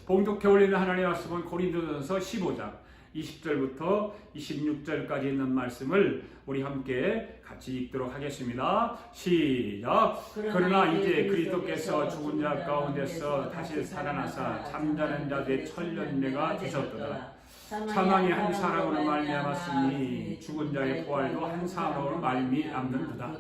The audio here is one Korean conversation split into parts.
봉독해 올리는 하나님의 말씀은 고린도전서 15장 20절부터 26절까지 있는 말씀을 우리 함께 같이 읽도록 하겠습니다. 시작. 그러나 이제 그리스도께서 죽은 자 가운데서 다시 살아나사 잠자는 자들의 첫 열매가 되셨도다. 사망이 한 사람으로 말미암았으니 죽은 자의 부활도 한 사람으로 말미암는도다.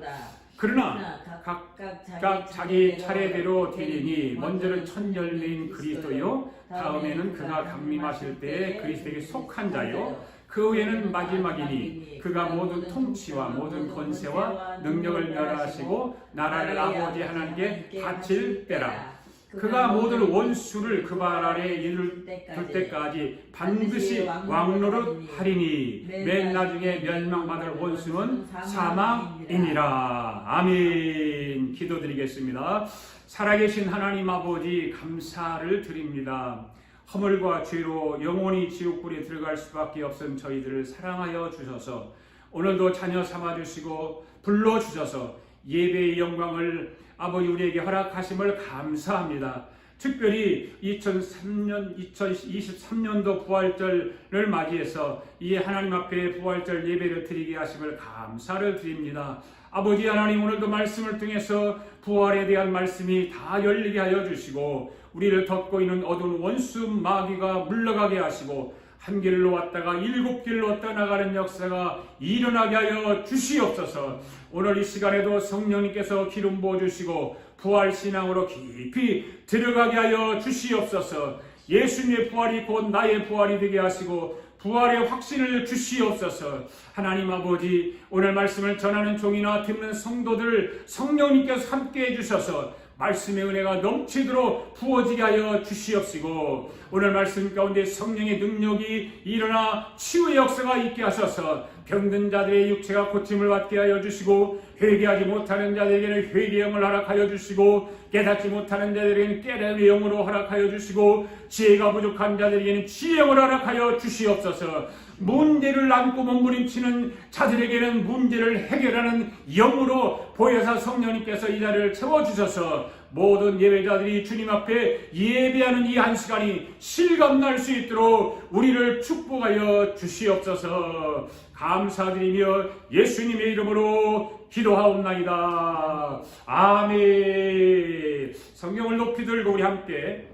그러나 각각 자기 차례대로 되리니 먼저는 첫 열매인 그리스도요, 다음에는 그가 강림하실 때에 그리스도에게 속한 자요, 그 후에는 마지막이니 그가 모든 통치와 모든 권세와 능력을 멸하시고 나라를 아버지 하나님께 바칠 때라. 그가 모든 원수를 그 발 아래에 이룰 때까지 반드시 왕노릇 하리니 맨 나중에 멸망받을 원수는 사망이니라. 아멘. 기도드리겠습니다. 살아계신 하나님 아버지, 감사를 드립니다. 허물과 죄로 영원히 지옥불에 들어갈 수밖에 없은 저희들을 사랑하여 주셔서 오늘도 자녀 삼아주시고 불러주셔서 예배의 영광을 아버지 우리에게 허락하심을 감사합니다. 특별히 2023년도 부활절을 맞이해서 이 하나님 앞에 부활절 예배를 드리게 하심을 감사를 드립니다. 아버지 하나님, 오늘도 말씀을 통해서 부활에 대한 말씀이 다 열리게 하여 주시고 우리를 덮고 있는 어두운 원수 마귀가 물러가게 하시고 한 길로 왔다가 일곱 길로 떠나가는 역사가 일어나게 하여 주시옵소서. 오늘 이 시간에도 성령님께서 기름 부어주시고 부활신앙으로 깊이 들어가게 하여 주시옵소서. 예수님의 부활이 곧 나의 부활이 되게 하시고 부활의 확신을 주시옵소서. 하나님 아버지, 오늘 말씀을 전하는 종이나 듣는 성도들 성령님께서 함께 해주셔서 말씀의 은혜가 넘치도록 부어지게 하여 주시옵시고 오늘 말씀 가운데 성령의 능력이 일어나 치유의 역사가 있게 하셔서 병든 자들의 육체가 고침을 받게 하여 주시고 회개하지 못하는 자들에게는 회개의 영을 허락하여 주시고 깨닫지 못하는 자들에게는 깨달음의 영으로 허락하여 주시고 지혜가 부족한 자들에게는 지혜의 영을 허락하여 주시옵소서. 문제를 안고 몸부림치는 자들에게는 문제를 해결하는 영으로 보혜사 성령님께서 이 자리를 채워주셔서 모든 예배자들이 주님 앞에 예배하는 이 한 시간이 실감날 수 있도록 우리를 축복하여 주시옵소서. 감사드리며 예수님의 이름으로 기도하옵나이다. 아멘. 성경을 높이 들고 우리 함께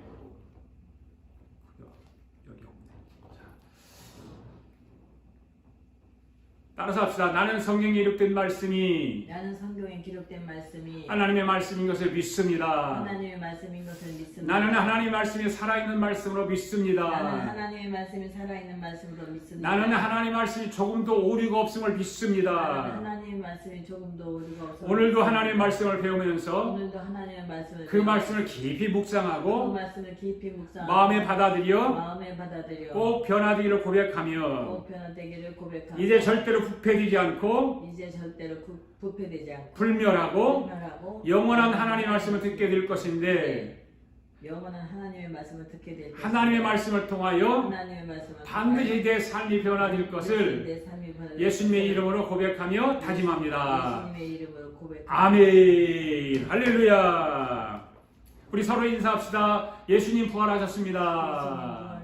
따라서 합시다. 나는 성경에 기록된 말씀이 하나님의 말씀인 것을 믿습니다. 하나님의 말씀인 것을 믿습니다. 나는 하나님의 말씀이 살아있는 말씀으로 믿습니다. 나는 하나님의 말씀이 살아있는 말씀으로 믿습니다. 나는 하나님의 말씀이 조금도 오류가 없음을 믿습니다. 나는 하나님의 말씀이 조금도 오류가 없음을 오늘도 하나님의 말씀을 배우면서 오늘도 하나님의 말씀을 그 말씀을 깊이 묵상하고 그 말씀을 깊이 묵상하고 마음에 받아들여 꼭 변화되기를 고백하며 이제 절대로 부패되지 않고 부패되지 않고 불멸하고 영원한 하나님의 말씀을 듣게 될 것인데 영원한 하나님의 말씀을 듣게 될 것인데 하나님의 말씀을 통하여 반드시 내 삶이 변화될 것을 예수님의 이름으로 고백하며 다짐합니다. 아멘. 할렐루야. 우리 서로 인사합시다. 예수님 부활하셨습니다.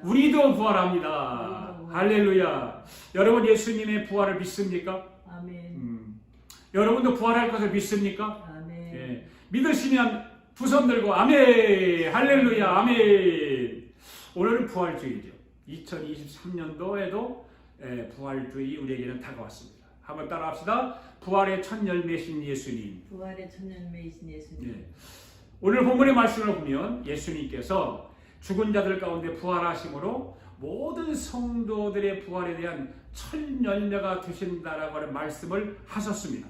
우리도 부활합니다. 할렐루야. 여러분 예수님의 부활을 믿습니까? 아멘. 여러분도 부활할 것을 믿습니까? 아멘. 예. 믿으시면 두 손 들고 아멘. 할렐루야. 아멘. 오늘은 부활주의죠. 2023년도에도 부활주의 우리에게는 다가왔습니다. 한번 따라합시다. 부활의 첫 열매신 예수님. 부활의 첫 열매이신 예수님. 예. 오늘 본문의 말씀을 보면 예수님께서 죽은 자들 가운데 부활하심으로 모든 성도들의 부활에 대한 첫 열매가 되신다라고 하는 말씀을 하셨습니다.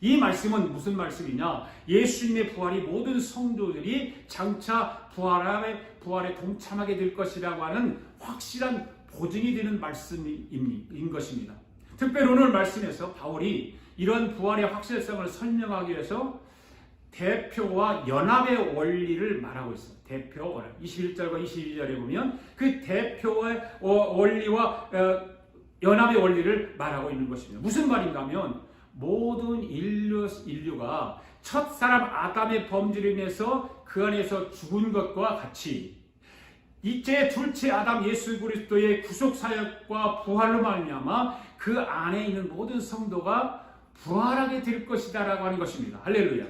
이 말씀은 무슨 말씀이냐? 예수님의 부활이 모든 성도들이 장차 부활에 동참하게 될 것이라고 하는 확실한 보증이 되는 말씀인 것입니다. 특별히 오늘 말씀에서 바울이 이런 부활의 확실성을 설명하기 위해서 대표와 연합의 원리를 말하고 있습니다. 대표 원리. 21절과 22절에 보면 그 대표의 원리와 연합의 원리를 말하고 있는 것입니다. 무슨 말인가 하면 모든 인류가 첫 사람 아담의 범죄로 인해서 그 안에서 죽은 것과 같이 이제 둘째 아담 예수 그리스도의 구속 사역과 부활로 말미암아 그 안에 있는 모든 성도가 부활하게 될 것이다라고 하는 것입니다. 할렐루야.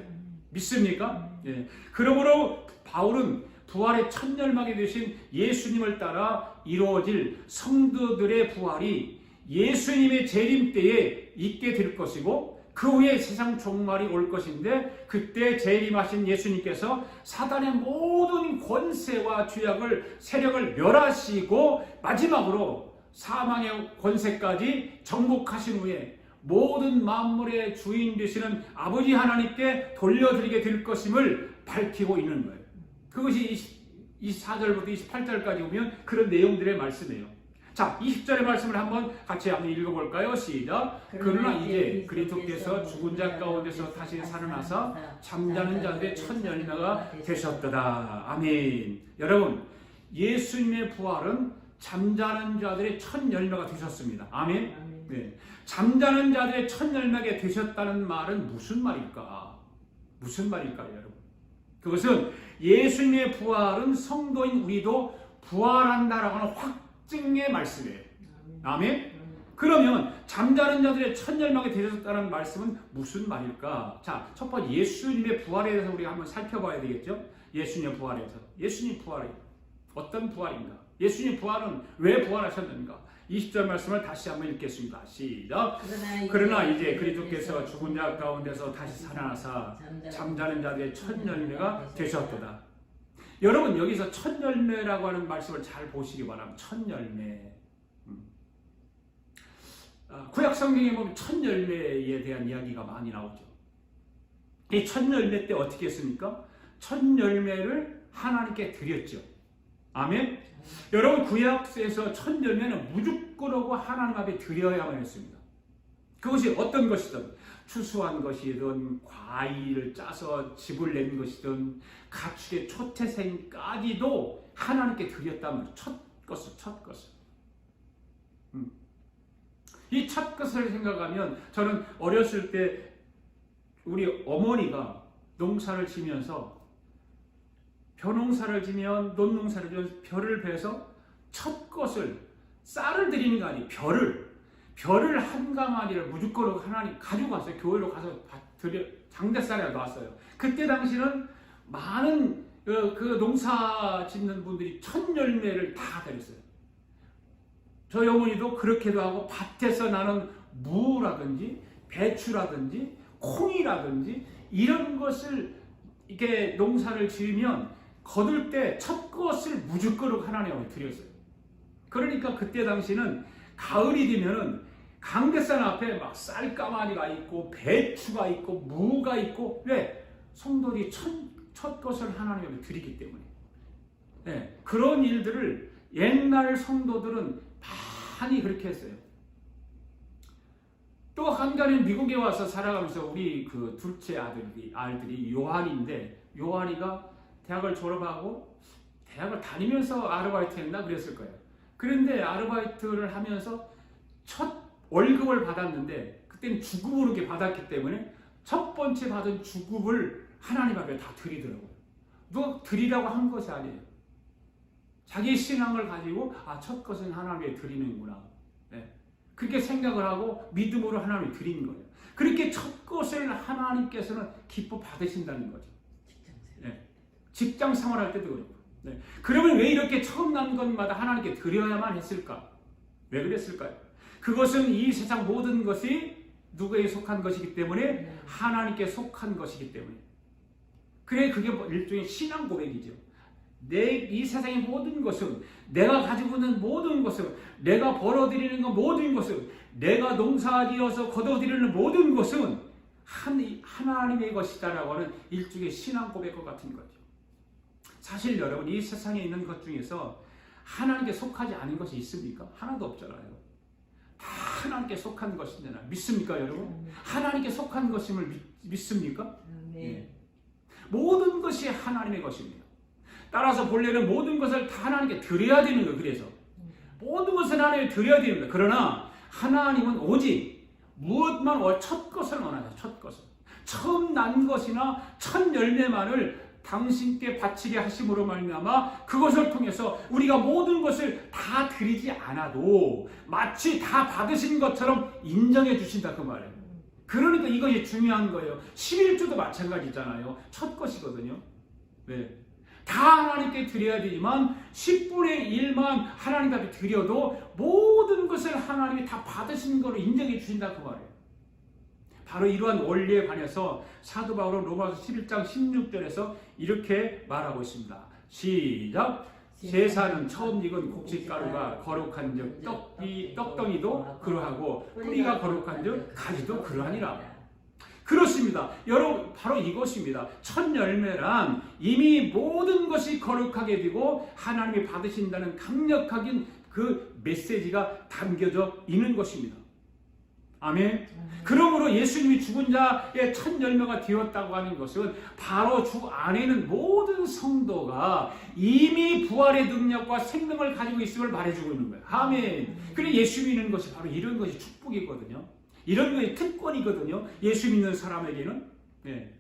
믿습니까? 예. 그러므로 바울은 부활의 첫 열망이 되신 예수님을 따라 이루어질 성도들의 부활이 예수님의 재림 때에 있게 될 것이고 그 후에 세상 종말이 올 것인데 그때 재림하신 예수님께서 사단의 모든 권세와 죄악을 세력을 멸하시고 마지막으로 사망의 권세까지 정복하신 후에 모든 만물의 주인 되시는 아버지 하나님께 돌려드리게 될 것임을 밝히고 있는 거예요. 그것이 24절부터 28절까지 보면 그런 내용들의 말씀이에요. 자, 20절의 말씀을 같이 한번 읽어볼까요? 시작. 그러나 이제 그리스도께서 죽은 자 가운데서 다시 살아나사 잠자는 자들의 첫 열매가 되셨도다. 아멘. 여러분, 예수님의 부활은 잠자는 자들의 첫 열매가 되셨습니다. 아멘. 네. 잠자는 자들의 첫 열매가 되셨다는 말은 무슨 말일까? 무슨 말일까요, 여러분? 그것은 예수님의 부활은 성도인 우리도 부활한다라고 하는 확증의 말씀이에요. 아멘? 그러면 잠자는 자들의 첫 열망이 되셨다는 말씀은 무슨 말일까? 자, 첫 번째 예수님의 부활에 대해서 우리가 한번 살펴봐야 되겠죠? 예수님의 부활에 대해서. 예수님 부활이 어떤 부활인가? 예수님 부활은 왜 부활하셨는가? 20절 말씀을 다시 한번 읽겠습니다. 시작. 그러나 이제 그리스도께서 죽은 자 가운데서 다시 살아나사 잠자는 자들의 첫 열매가 되셨도다. 여러분, 여기서 첫 열매라고 하는 말씀을 잘 보시기 바랍니다. 첫 열매. 구약 성경에 보면 첫 열매에 대한 이야기가 많이 나오죠. 이 첫 열매 때 어떻게 했습니까? 첫 열매를 하나님께 드렸죠. 아멘. 여러분, 구약에서 첫 열매는 무조건하고 하나님 앞에 드려야만 했습니다. 그것이 어떤 것이든 추수한 것이든 과일을 짜서 즙을 낸 것이든 가축의 초태생까지도 하나님께 드렸다면 첫 것을. 이 첫 것을 생각하면 저는 어렸을 때 우리 어머니가 농사를 지면서 벼농사를 지면 논농사를 지면 벼를 베서 첫 것을 쌀을 드리는 게 아니에요. 벼를 한 가마니를 무조건 하나님 가져갔어요. 교회로 가서 장대쌀에 놨어요. 그때 당시는 많은 그 농사 짓는 분들이 첫 열매를 다 드렸어요. 저희 어머니도 그렇게도 하고 밭에서 나는 무라든지 배추라든지 콩이라든지 이런 것을 이렇게 농사를 지으면 거둘 때 첫 것을 무조건 하나님께 드렸어요. 그러니까 그때 당시는 가을이 되면은 강대산 앞에 막 쌀가마니가 있고 배추가 있고 무가 있고 왜? 성도들이 첫 것을 하나님께 드리기 때문에. 네, 그런 일들을 옛날 성도들은 많이 그렇게 했어요. 또 한 가지는 미국에 와서 살아가면서 우리 그 둘째 아들이 요한인데 요한이가 대학을 졸업하고 대학을 다니면서 아르바이트 했나 그랬을 거예요. 그런데 아르바이트를 하면서 첫 월급을 받았는데 그때는 주급으로 이렇게 받았기 때문에 첫 번째 받은 주급을 하나님 앞에 다 드리더라고요. 누가 드리라고 한 것이 아니에요. 자기 신앙을 가지고 첫 것은 하나님께 드리는구나. 네. 그렇게 생각을 하고 믿음으로 하나님께 드리는 거예요. 그렇게 첫 것을 하나님께서는 기뻐 받으신다는 거죠. 네. 직장 생활할 때도 그렇고. 네. 그러면 왜 이렇게 처음 난 것마다 하나님께 드려야만 했을까? 왜 그랬을까요? 그것은 이 세상 모든 것이 누구에게 속한 것이기 때문에 하나님께 속한 것이기 때문에. 그래, 그게 일종의 신앙 고백이죠. 이 세상의 모든 것은, 내가 가지고 있는 모든 것은, 내가 벌어들이는 것 모든 것은, 내가 농사지어서 거둬들이는 모든 것은 하나님의 것이다라고 하는 일종의 신앙 고백과 같은 거죠. 사실 여러분, 이 세상에 있는 것 중에서 하나님께 속하지 않은 것이 있습니까? 하나도 없잖아요. 다 하나님께 속한 것이잖아요. 믿습니까, 여러분? 하나님께 속한 것임을 믿습니까? 네. 모든 것이 하나님의 것입니다. 따라서 본래는 모든 것을 다 하나님께 드려야 되는 거예요. 그래서 모든 것을 하나님께 드려야 됩니다. 그러나 하나님은 오직 무엇만 첫 것을 원하죠. 첫 것을. 처음 난 것이나 첫 열매만을 당신께 바치게 하심으로 말미암아 그것을 통해서 우리가 모든 것을 다 드리지 않아도 마치 다 받으신 것처럼 인정해 주신다 그 말이에요. 그러니까 이것이 중요한 거예요. 11조도 마찬가지잖아요. 첫 것이거든요. 네. 다 하나님께 드려야 되지만 10분의 1만 하나님 앞에 드려도 모든 것을 하나님이 다 받으신 거로 인정해 주신다 그 말이에요. 바로 이러한 원리에 관해서 사도 바울은 로마서 11장 16절에서 이렇게 말하고 있습니다. 시작. 제사는 처음 익은 곡식가루가 거룩한즉 떡덩이도 그러하고 뿌리가 거룩한즉 가지도 그러하니라. 그렇습니다. 여러분 바로 이것입니다. 첫 열매란 이미 모든 것이 거룩하게 되고 하나님이 받으신다는 강력하긴 그 메시지가 담겨져 있는 것입니다. 아멘. 그러므로 예수님이 죽은 자의 첫 열매가 되었다고 하는 것은 바로 주 안에는 모든 성도가 이미 부활의 능력과 생명을 가지고 있음을 말해주고 있는 거예요. 아멘. 그래 예수 믿는 것이 바로 이런 것이 축복이거든요. 이런 것이 특권이거든요. 예수 믿는 사람에게는. 네.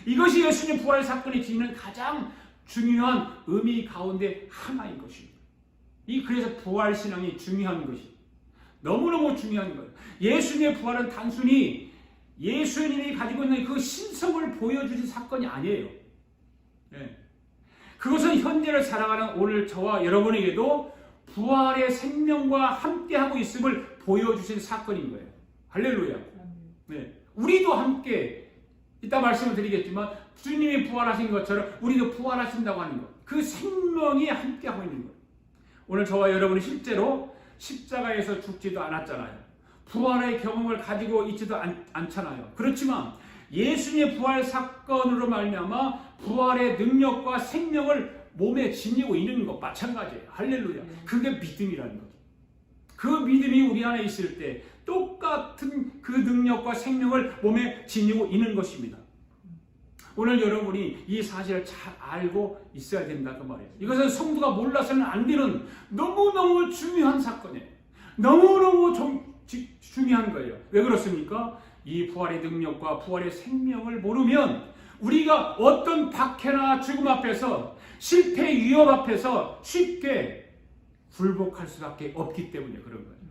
이것이 예수님 부활 사건이 지니는 가장 중요한 의미 가운데 하나인 것입니다. 그래서 부활 신앙이 중요한 것입니다. 너무너무 중요한 거예요. 예수님의 부활은 단순히 예수님이 가지고 있는 그 신성을 보여주신 사건이 아니에요. 네. 그것은 현재를 살아가는 오늘 저와 여러분에게도 부활의 생명과 함께하고 있음을 보여주신 사건인 거예요. 할렐루야. 네. 우리도 함께 이따 말씀을 드리겠지만 주님이 부활하신 것처럼 우리도 부활하신다고 하는 것. 그 생명이 함께하고 있는 거예요. 오늘 저와 여러분이 실제로 십자가에서 죽지도 않았잖아요. 부활의 경험을 가지고 있지도 않잖아요. 그렇지만 예수님의 부활 사건으로 말미암아 부활의 능력과 생명을 몸에 지니고 있는 것 마찬가지예요. 할렐루야. 그게 믿음이라는 거죠. 그 믿음이 우리 안에 있을 때 똑같은 그 능력과 생명을 몸에 지니고 있는 것입니다. 오늘 여러분이 이 사실을 잘 알고 있어야 된다 그 말이에요. 이것은 성도가 몰라서는 안 되는 너무너무 중요한 사건이에요. 너무너무 중요한 거예요. 왜 그렇습니까? 이 부활의 능력과 부활의 생명을 모르면 우리가 어떤 박해나 죽음 앞에서 실패 위협 앞에서 쉽게 굴복할 수밖에 없기 때문에 그런 거예요.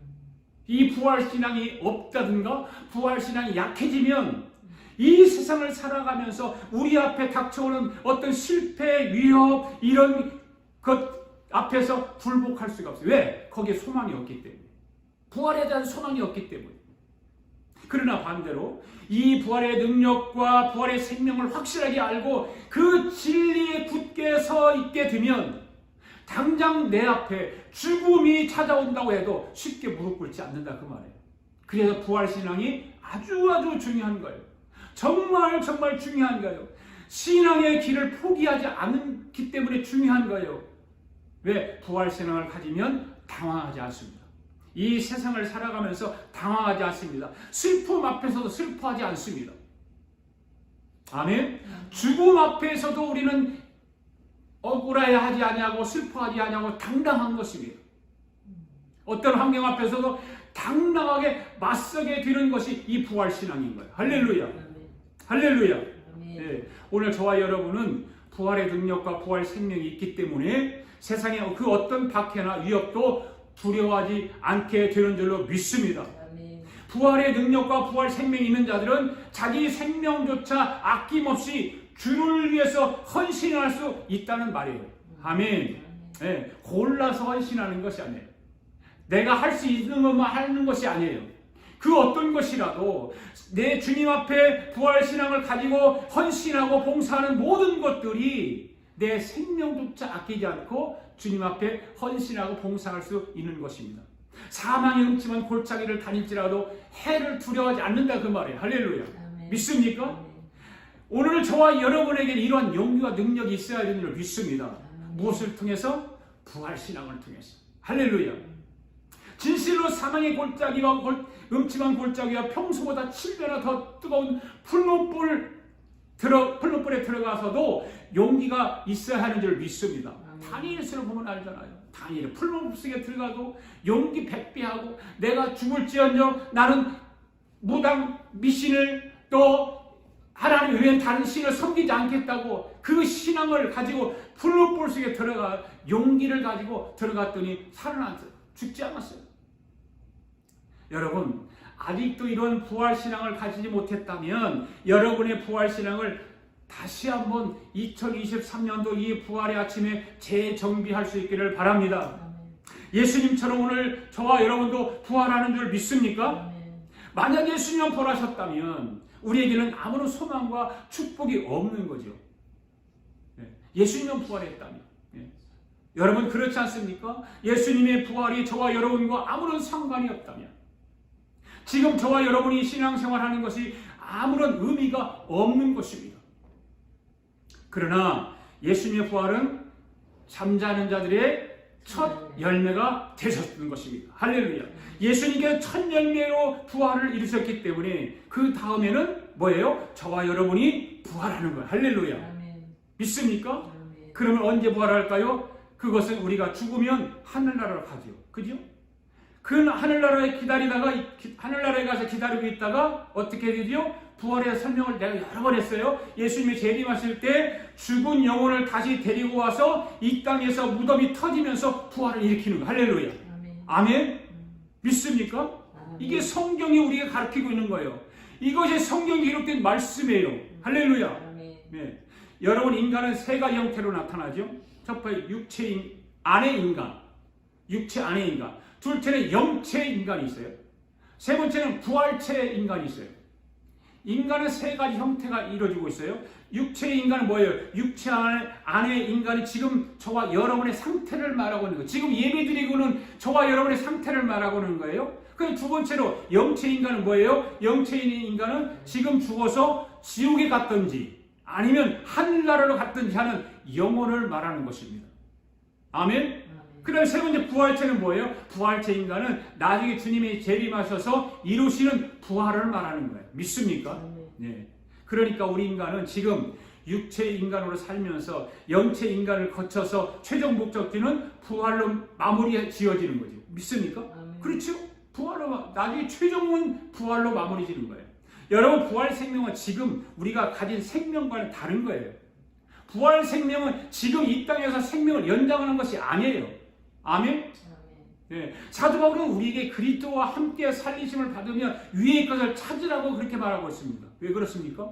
이 부활신앙이 없다든가 부활신앙이 약해지면 이 세상을 살아가면서 우리 앞에 닥쳐오는 어떤 실패, 위협 이런 것 앞에서 굴복할 수가 없어요. 왜? 거기에 소망이 없기 때문에. 부활에 대한 소망이 없기 때문에. 그러나 반대로 이 부활의 능력과 부활의 생명을 확실하게 알고 그 진리에 굳게 서 있게 되면 당장 내 앞에 죽음이 찾아온다고 해도 쉽게 무릎 꿇지 않는다 그 말이에요. 그래서 부활신앙이 아주 중요한 거예요. 정말 중요한 거예요. 신앙의 길을 포기하지 않기 때문에 중요한 거예요. 왜? 부활신앙을 가지면 당황하지 않습니다. 이 세상을 살아가면서 당황하지 않습니다. 슬픔 앞에서도 슬퍼하지 않습니다. 아멘. 죽음 앞에서도 우리는 억울해야 하지 아니하고 슬퍼하지 아니하고 당당한 것입니다. 어떤 환경 앞에서도 당당하게 맞서게 되는 것이 이 부활신앙인 거예요. 할렐루야. 할렐루야. 네. 오늘 저와 여러분은 부활의 능력과 부활 생명이 있기 때문에 세상의 그 어떤 박해나 위협도 두려워하지 않게 되는 줄로 믿습니다. 부활의 능력과 부활 생명이 있는 자들은 자기 생명조차 아낌없이 주를 위해서 헌신할 수 있다는 말이에요. 아멘. 네. 골라서 헌신하는 것이 아니에요. 내가 할 수 있는 것만 하는 것이 아니에요. 그 어떤 것이라도 내 주님 앞에 부활신앙을 가지고 헌신하고 봉사하는 모든 것들이 내 생명조차 아끼지 않고 주님 앞에 헌신하고 봉사할 수 있는 것입니다. 사망의 음침한 골짜기를 다닐지라도 해를 두려워하지 않는다 그 말이에요. 할렐루야. 아멘. 믿습니까? 아멘. 오늘 저와 여러분에게 이러한 용기와 능력이 있어야 되는 줄 믿습니다. 아멘. 무엇을 통해서? 부활신앙을 통해서. 할렐루야. 진실로 사망의 골짜기와 음침한 골짜기와 평소보다 7배나 더 뜨거운 풀무불에 들어가서도 용기가 있어야 하는 줄 믿습니다. 다니엘서를 보면 알잖아요. 다니엘 풀무불 속에 들어가도 용기 100배하고 내가 죽을지언정 나는 무당 미신을 또 하나님 외엔 다른 신을 섬기지 않겠다고 그 신앙을 가지고 풀볼 속에 들어가 용기를 가지고 들어갔더니 살아났어요. 죽지 않았어요. 여러분, 아직도 이런 부활신앙을 가지지 못했다면 여러분의 부활신앙을 다시 한번 2023년도 이 부활의 아침에 재정비할 수 있기를 바랍니다. 예수님처럼 오늘 저와 여러분도 부활하는 줄 믿습니까? 만약 예수님은 부활하셨다면 우리에게는 아무런 소망과 축복이 없는 거죠. 예수님은 부활했다면. 여러분 그렇지 않습니까? 예수님의 부활이 저와 여러분과 아무런 상관이 없다면, 지금 저와 여러분이 신앙생활하는 것이 아무런 의미가 없는 것입니다. 그러나 예수님의 부활은 잠자는 자들의 첫 열매가 되셨던 것입니다. 할렐루야. 예수님께서 첫 열매로 부활을 이루셨기 때문에 그 다음에는 뭐예요? 저와 여러분이 부활하는 거예요. 할렐루야. 아멘. 믿습니까? 아멘. 그러면 언제 부활할까요? 그것은 우리가 죽으면 하늘나라로 가죠. 그죠? 그 하늘나라에 기다리다가 하늘나라에 가서 기다리고 있다가 어떻게 되죠? 부활의 설명을 내가 여러 번 했어요. 예수님이 재림하실 때 죽은 영혼을 다시 데리고 와서 이 땅에서 무덤이 터지면서 부활을 일으키는 거예요. 할렐루야. 아멘. 아멘. 믿습니까? 아멘. 이게 성경이 우리에게 가르치고 있는 거예요. 이것이 성경에 기록된 말씀이에요. 할렐루야. 아멘. 네. 여러분, 인간은 세 가지 형태로 나타나죠. 첫 번째 육체 안의 인간, 육체 안의 인간. 둘째는 영체 인간이 있어요. 세 번째는 부활체 인간이 있어요. 인간은 세 가지 형태가 이루어지고 있어요. 육체 인간은 뭐예요? 육체 안의 인간이 지금 저와 여러분의 상태를 말하고 있는 거예요. 지금 예배드리고는 저와 여러분의 상태를 말하고 있는 거예요. 그럼 두 번째로 영체 인간은 뭐예요? 영체 인간은 지금 죽어서 지옥에 갔든지 아니면 하늘나라로 갔든지 하는 영혼을 말하는 것입니다. 아멘? 그 다음에 세 번째 부활체는 뭐예요? 부활체 인간은 나중에 주님이 재림하셔서 이루시는 부활을 말하는 거예요. 믿습니까? 네. 그러니까 우리 인간은 지금 육체 인간으로 살면서 영체 인간을 거쳐서 최종 목적지는 부활로 마무리 지어지는 거죠. 믿습니까? 그렇죠? 부활로, 나중에 최종은 부활로 마무리 지는 거예요. 여러분, 부활 생명은 지금 우리가 가진 생명과는 다른 거예요. 부활 생명은 지금 이 땅에서 생명을 연장하는 것이 아니에요. 아멘? 네. 사도 바울은 우리에게 그리스도와 함께 살리심을 받으면 위의 것을 찾으라고 그렇게 말하고 있습니다. 왜 그렇습니까?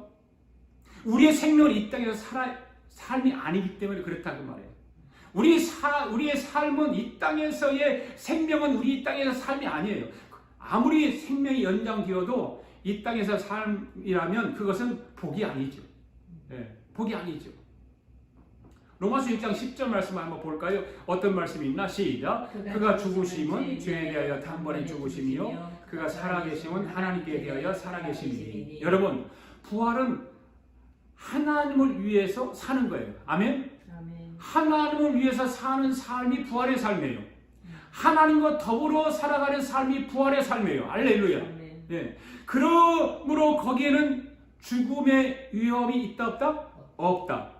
우리의 생명은 이 땅에서 삶이 아니기 때문에 그렇다고 말해요. 우리의 삶은 이 땅에서의 생명은 우리 땅에서 삶이 아니에요. 아무리 생명이 연장되어도 이 땅에서 삶이라면 그것은 복이 아니죠. 네. 복이 아니죠. 로마서 6장 10절 말씀을 한번 볼까요? 어떤 말씀이 있나? 시작. 그가 죽으심은 죄에 대하여 단번에 죽으심이요 그가 살아계심은 하나님께 대하여 살아계심이니. 여러분, 부활은 하나님을 위해서 사는 거예요. 아멘? 하나님을 위해서 사는 삶이 부활의 삶이에요. 하나님과 더불어 살아가는 삶이 부활의 삶이에요. 할렐루야. 네. 그러므로 거기에는 죽음의 위험이 있다 없다? 없다.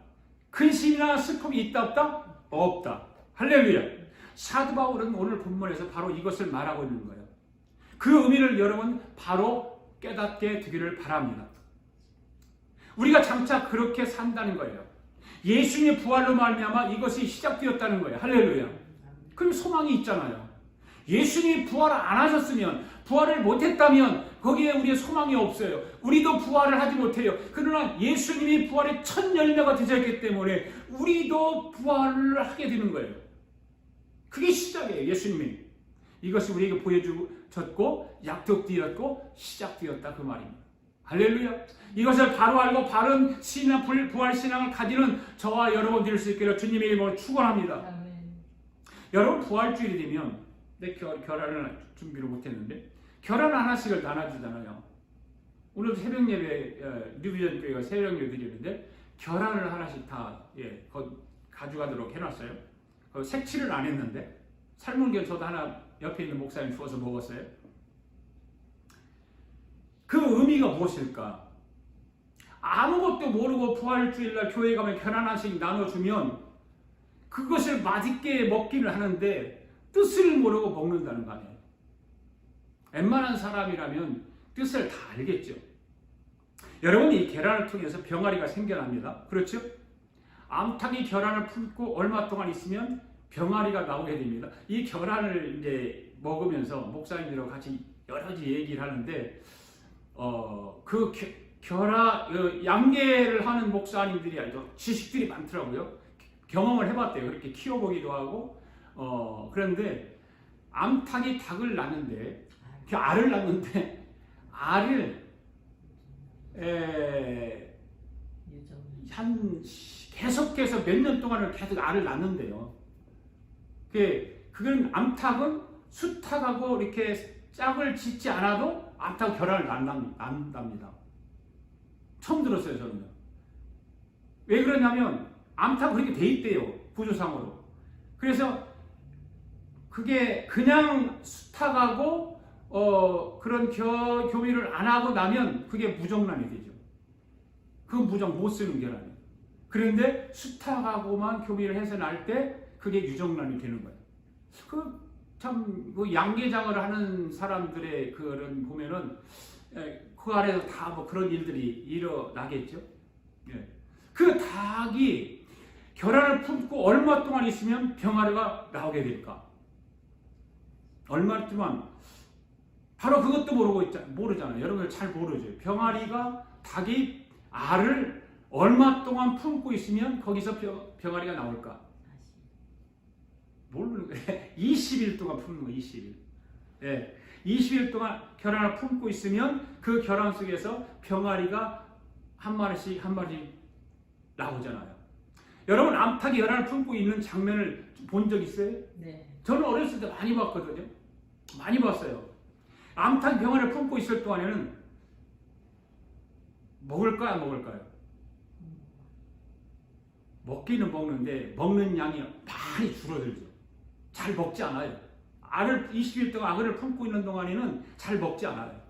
근심이나 슬픔이 있다 없다? 없다. 할렐루야. 사도 바울은 오늘 본문에서 바로 이것을 말하고 있는 거예요. 그 의미를 여러분 바로 깨닫게 되기를 바랍니다. 우리가 장차 그렇게 산다는 거예요. 예수님의 부활로 말미암아 이것이 시작되었다는 거예요. 할렐루야. 그럼 소망이 있잖아요. 예수님이 부활을 안 하셨으면, 부활을 못했다면 거기에 우리의 소망이 없어요. 우리도 부활을 하지 못해요. 그러나 예수님이 부활의 첫 열매가 되셨기 때문에 우리도 부활을 하게 되는 거예요. 그게 시작이에요. 예수님이 이것이 우리에게 보여주셨고 약속되었고 시작되었다 그 말입니다. 할렐루야. 이것을 바로 알고 바른 신앙, 부활 신앙을 가지는 저와 여러분 될 수 있기를 주님의 이름으로 축원합니다. 여러분, 부활주일이 되면 내 결혼을 준비를 못했는데 결혼 하나씩을 나눠주잖아요. 오늘 새벽 예배 뉴비전 교회가 새벽 예배 드리는데 결혼을 하나씩 다 가져가도록 해놨어요. 색칠을 안 했는데 삶은 결 저도 하나 옆에 있는 목사님 주어서 먹었어요. 그 의미가 무엇일까? 아무것도 모르고 부활주일날 교회 가면 결혼 하나씩 나눠주면 그것을 맛있게 먹기는 하는데 뜻을 모르고 먹는다는 거 아니에요. 웬만한 사람이라면 뜻을 다 알겠죠. 여러분, 이 계란을 통해서 병아리가 생겨납니다. 그렇죠? 암탉이 계란을 품고 얼마 동안 있으면 병아리가 나오게 됩니다. 이 계란을 이제 먹으면서 목사님들하고 같이 여러 가지 얘기를 하는데 그 양계를 하는 목사님들이 아주 지식들이 많더라고요. 경험을 해봤대요. 그렇게 키워보기도 하고 그런데 암탉이 닭을 낳는데 그 알을 낳는데 알을 한 계속해서 몇 년 동안을 계속 알을 낳는데요. 그건 암탉은 수탉하고 이렇게 짝을 짓지 않아도 암탉 결혼을 낳는답니다. 처음 들었어요, 저는요. 왜 그러냐면 암탉 그렇게 돼 있대요, 구조상으로. 그래서 그게 그냥 수탉하고 그런 교미를 안 하고 나면 그게 무정란이 되죠. 그건 못 쓰는 결란이에요. 그런데 수탉하고만 교미를 해서 날 때 그게 유정란이 되는 거예요. 그 양계장을 하는 사람들의 그런 보면은 그 안에서 다 뭐 그런 일들이 일어나겠죠. 그 닭이 결란을 품고 얼마 동안 있으면 병아리가 나오게 될까? 얼마 동안? 바로 그것도 모르잖아요. 여러분들 잘 모르죠. 닭이 알을 얼마 동안 품고 있으면 거기서 병아리가 나올까? 모르는 거예요. 20일 동안 품는 거예요. 20일. 20일 동안 결란을 품고 있으면 그 결란 속에서 병아리가 한 마리씩 나오잖아요. 여러분, 암탉이 결란을 품고 있는 장면을 본 적 있어요? 네. 저는 어렸을 때 많이 봤거든요. 많이 봤어요. 암탉 병아리를 품고 있을 동안에는 먹을까요, 안 먹을까요? 먹기는 먹는데 먹는 양이 많이 줄어들죠. 잘 먹지 않아요. 20일 동안 악을 품고 있는 동안에는 잘 먹지 않아요.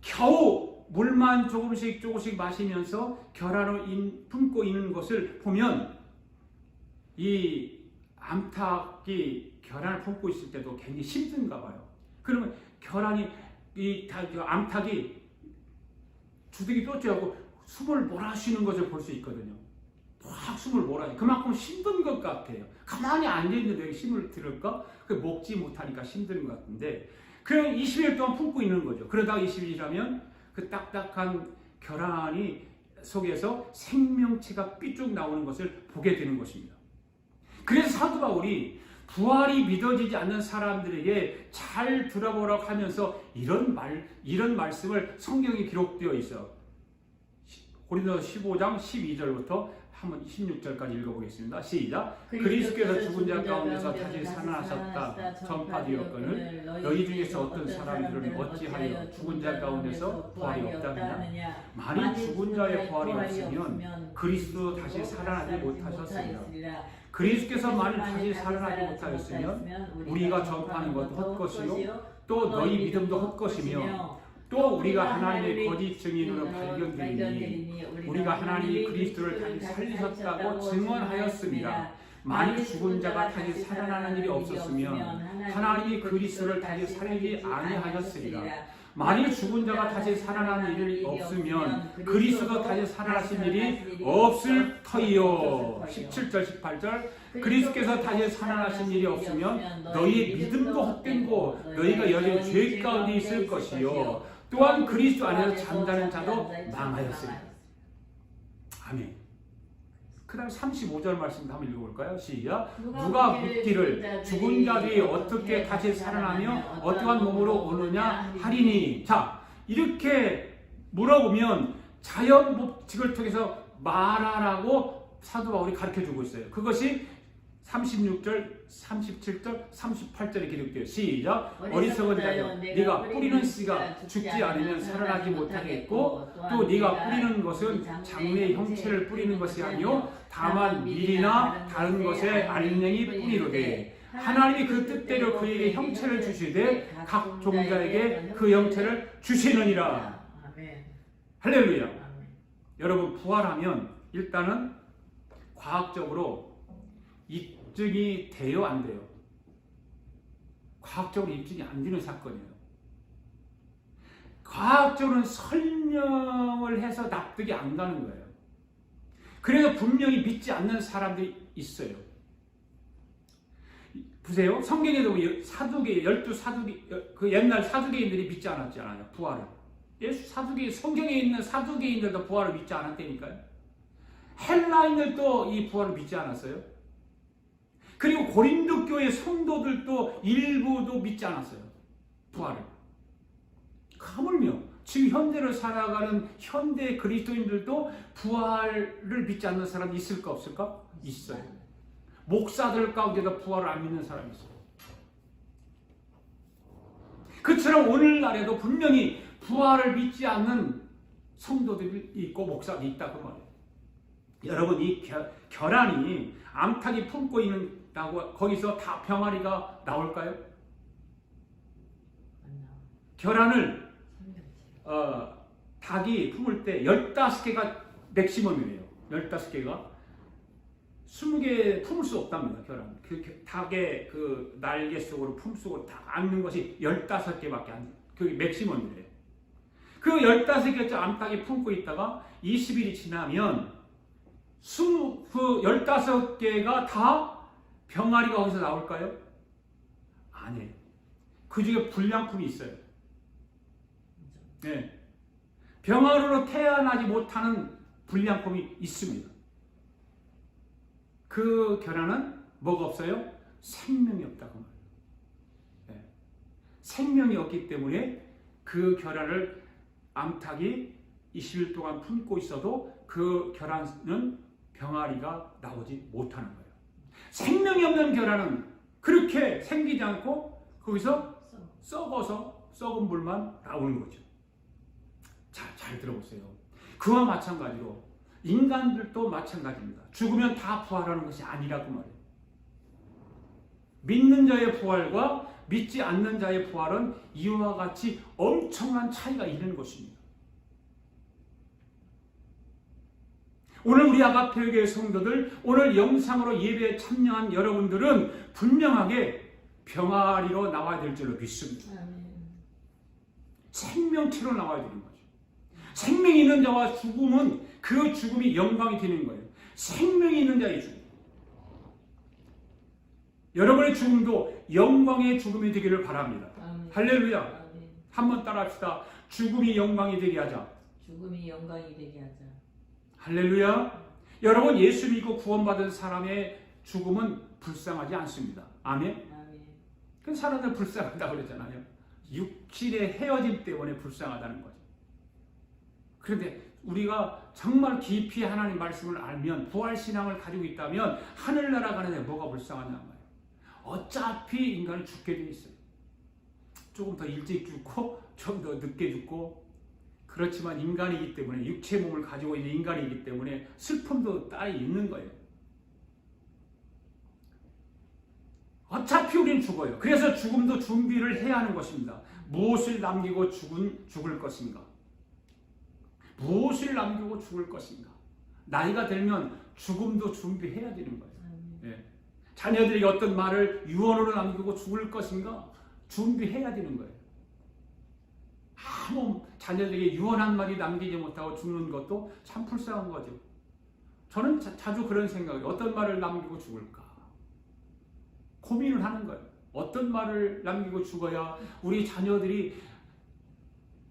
겨우 물만 조금씩 마시면서 결란을 품고 있는 것을 보면 이 암탉이 결란을 품고 있을 때도 굉장히 힘든가 봐요. 그러면 암탉이 주둥이 쫓아가고 숨을 몰아쉬는 것을 볼 수 있거든요. 확 숨을 몰아쉬. 그만큼 힘든 것 같아요. 가만히 앉아있는데 힘을 들을까? 먹지 못하니까 힘든 것 같은데, 그냥 20일 동안 품고 있는 거죠. 그러다가 20일이라면 그 딱딱한 결란이 속에서 생명체가 삐쭉 나오는 것을 보게 되는 것입니다. 그래서 사도 바울이 부활이 믿어지지 않는 사람들에게 잘 들어보라고 하면서 이런 말씀을 성경에 기록되어 있어요. 고린도서 15장 12절부터 한번 16절까지 읽어보겠습니다. 시작. 그리스도께서 죽은 자 가운데서 다시 살아나셨다 전파되었거늘 너희 중에서 어떤 사람들은 어찌하여 죽은 자 가운데서 부활이 없다느냐? 만일 죽은 자의 부활이 없으면 그리스도 다시 살아나지 못하셨으리라. 그리스도께서 만일 다시 살아나지 못하였으면 우리가 전파하는 것도 헛것이요 또 너희 믿음도 헛것이며 또 우리가 하나님의 거짓 증인으로 발견되니 우리가 하나님이 그리스도를 다시 살리셨다고 증언하였습니다. 만일 죽은 자가 다시 살아나는 일이 없었으면 하나님이 그리스도를 다시 살리지 아니하셨으리라. 만일 죽은 자가 다시 살아나는 일이 없으면 그리스도 다시 살아나신 일이 없을 터이요. 17절 18절 그리스도께서 다시 살아나신 일이 없으면 너희의 믿음도 헛된고 너희가 여전히 죄 가운데 있을 것이요 또한 그리스도 안에서 잠자는 자도 망하였으리라. 아멘. 그 다음 35절 말씀 한번 읽어볼까요? 시작. 누가 묻기를 죽은 자들이 어떻게 다시 살아나며 어떠한 몸으로 오느냐 하리니. 자, 이렇게 물어보면 자연 법칙을 통해서 말하라고 사도 바울이 가르쳐주고 있어요. 그것이 36절, 37절, 38절에 기록되어 시작. 어리석은 자여 네가 뿌리는 씨가 죽지 않으면 살아나지 못하겠고 또 네가 뿌리는 것은 장래의 형체를 뿌리는 것이 아니요 다만 밀이나 다른 것의 알맹이 뿌리로되 하나님이 그 뜻대로 그에게 형체를 주시되 각 종자에게 그 형체를 주시느니라. 할렐루야. 여러분, 부활하면 일단은 과학적으로 입증이 돼요, 안 돼요? 과학적으로 입증이 안 되는 사건이에요. 과학적으로는 설명을 해서 납득이 안 가는 거예요. 그래서 분명히 믿지 않는 사람들이 있어요. 보세요. 성경에도 사두개, 12사두개, 그 옛날 사두개인들이 믿지 않았잖아요. 부활을. 예수 사두개, 성경에 있는 사두개인들도 부활을 믿지 않았다니까요. 헬라인들도 이 부활을 믿지 않았어요. 그리고 고린도 교회 성도들도 일부도 믿지 않았어요. 부활을. 하물며 지금 현대를 살아가는 현대 그리스도인들도 부활을 믿지 않는 사람이 있을까 없을까? 있어요. 목사들 가운데도 부활을 안 믿는 사람이 있어요. 그처럼 오늘날에도 분명히 부활을 믿지 않는 성도들이 있고 목사들이 있다 그 말이에요. 여러분 이 결함이 암탉이 품고 있다고 거기서 다 병아리가 나올까요? 결함을 닭이 품을 때 15개가 맥시멈이에요. 15개가 20개 품을 수 없답니다. 결함. 그 닭의 그 날개 속으로 품속으로 다 앉는 것이 15개밖에 안 돼요. 그게 맥시멈이래요. 그 15개째 암탉이 품고 있다가 20일이 지나면 그 15개가 다 병아리가 어디서 나올까요? 아니에요. 그 중에 불량품이 있어요. 네. 병아리로 태어나지 못하는 불량품이 있습니다. 그 결함은 뭐가 없어요? 생명이 없다고 말해요. 네. 생명이 없기 때문에 그 결함을 암탉이 20일 동안 품고 있어도 그 결함은 병아리가 나오지 못하는 거예요. 생명이 없는 결함은 그렇게 생기지 않고 거기서 썩어서 썩은 물만 나오는 거죠. 자, 잘 들어보세요. 그와 마찬가지로 인간들도 마찬가지입니다. 죽으면 다 부활하는 것이 아니라고 말해요. 믿는 자의 부활과 믿지 않는 자의 부활은 이와 같이 엄청난 차이가 있는 것입니다. 오늘 우리 아가페교회 성도들, 오늘 영상으로 예배에 참여한 여러분들은 분명하게 병아리로 나와야 될 줄로 믿습니다. 생명체로 나와야 되는 거죠. 생명이 있는 자와 죽음은 그 죽음이 영광이 되는 거예요. 생명이 있는 자의 죽음. 여러분의 죽음도 영광의 죽음이 되기를 바랍니다. 아멘. 할렐루야. 아멘. 한번 따라합시다. 죽음이 영광이 되게 하자. 죽음이 영광이 되게 하자. 할렐루야. 여러분 예수 믿고 구원받은 사람의 죽음은 불쌍하지 않습니다. 아멘. 아멘. 그 사람들 불쌍하다고 그러잖아요. 육신의 헤어짐 때문에 불쌍하다는 거죠. 그런데 우리가 정말 깊이 하나님 말씀을 알면 부활신앙을 가지고 있다면 하늘나라 가는데 뭐가 불쌍하냐 말이에요. 어차피 인간은 죽게 돼 있어요. 조금 더 일찍 죽고 좀 더 늦게 죽고 그렇지만 인간이기 때문에 육체 몸을 가지고 있는 인간이기 때문에 슬픔도 따로 있는 거예요. 어차피 우리는 죽어요. 그래서 죽음도 준비를 해야 하는 것입니다. 무엇을 남기고 죽을 것인가? 무엇을 남기고 죽을 것인가? 나이가 들면 죽음도 준비해야 되는 거예요. 예. 자녀들에게 어떤 말을 유언으로 남기고 죽을 것인가? 준비해야 되는 거예요. 아무 자녀들에게 유언 한 마디 남기지 못하고 죽는 것도 참 불쌍한 거죠. 저는 자주 그런 생각이에요. 어떤 말을 남기고 죽을까? 고민을 하는 거예요. 어떤 말을 남기고 죽어야 우리 자녀들이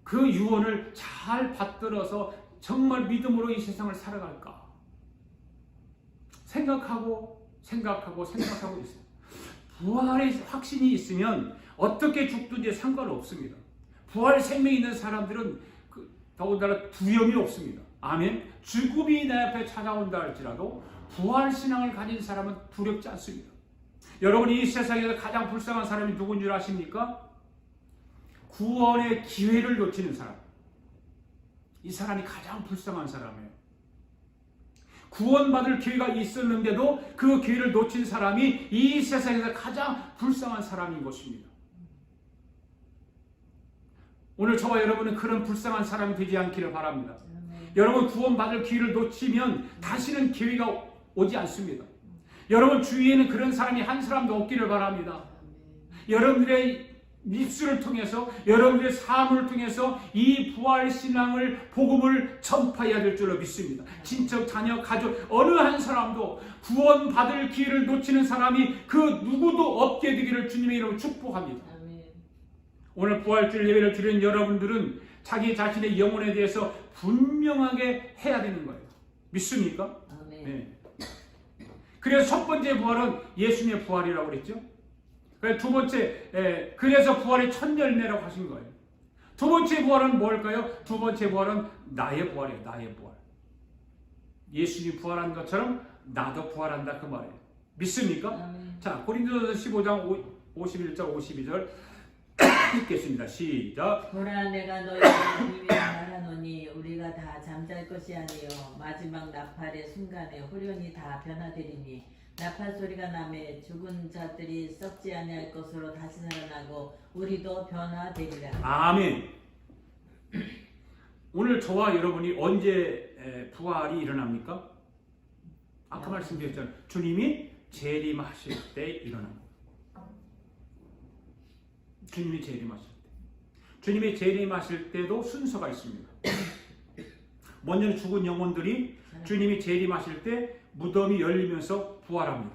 그 유언을 잘 받들어서 정말 믿음으로 이 세상을 살아갈까? 생각하고 있어요. 부활의 확신이 있으면 어떻게 죽든지 상관없습니다. 부활 생명이 있는 사람들은 더군다나 두려움이 없습니다. 아멘. 죽음이 내 앞에 찾아온다 할지라도 부활 신앙을 가진 사람은 두렵지 않습니다. 여러분이 이 세상에서 가장 불쌍한 사람이 누군 줄 아십니까? 구원의 기회를 놓치는 사람. 이 사람이 가장 불쌍한 사람이에요. 구원받을 기회가 있었는데도 그 기회를 놓친 사람이 이 세상에서 가장 불쌍한 사람인 것입니다. 오늘 저와 여러분은 그런 불쌍한 사람이 되지 않기를 바랍니다. 여러분 구원받을 기회를 놓치면 다시는 기회가 오지 않습니다. 여러분 주위에는 그런 사람이 한 사람도 없기를 바랍니다. 여러분들의 입술을 통해서 여러분들의 삶을 통해서 이 부활 신앙을 복음을 전파해야 될 줄로 믿습니다. 친척, 자녀, 가족 어느 한 사람도 구원받을 기회를 놓치는 사람이 그 누구도 없게 되기를 주님의 이름으로 축복합니다. 아멘. 오늘 부활절 예배를 드리는 여러분들은 자기 자신의 영혼에 대해서 분명하게 해야 되는 거예요. 믿습니까? 아멘. 네. 그래서 첫 번째 부활은 예수님의 부활이라고 그랬죠. 두 번째, 그래서 부활의 첫 열매라고 하신 거예요. 두 번째 부활은 뭘까요? 두 번째 부활은 나의 부활이에요. 나의 부활. 예수님이 부활한 것처럼 나도 부활한다 그 말이에요. 믿습니까? 아멘. 자, 고린도서 15장 51절 52절 읽겠습니다. 시작. 보라 내가 너희에게 이미 말하노니 우리가 다 잠잘 것이 아니요 마지막 나팔의 순간에 후련히 다 변화되리니 나팔 소리가 나매 죽은 자들이 썩지 아니할 것으로 다시 살아나고 우리도 변화되리라. 아멘. 오늘 저와 여러분이 언제 부활이 일어납니까? 아까 말씀드렸잖아요. 주님이 재림하실 때 일어납니다. 주님이 재림하실 때. 주님이 재림하실 때도 순서가 있습니다. 먼저 죽은 영혼들이 주님이 재림하실 때 무덤이 열리면서 부활합니다.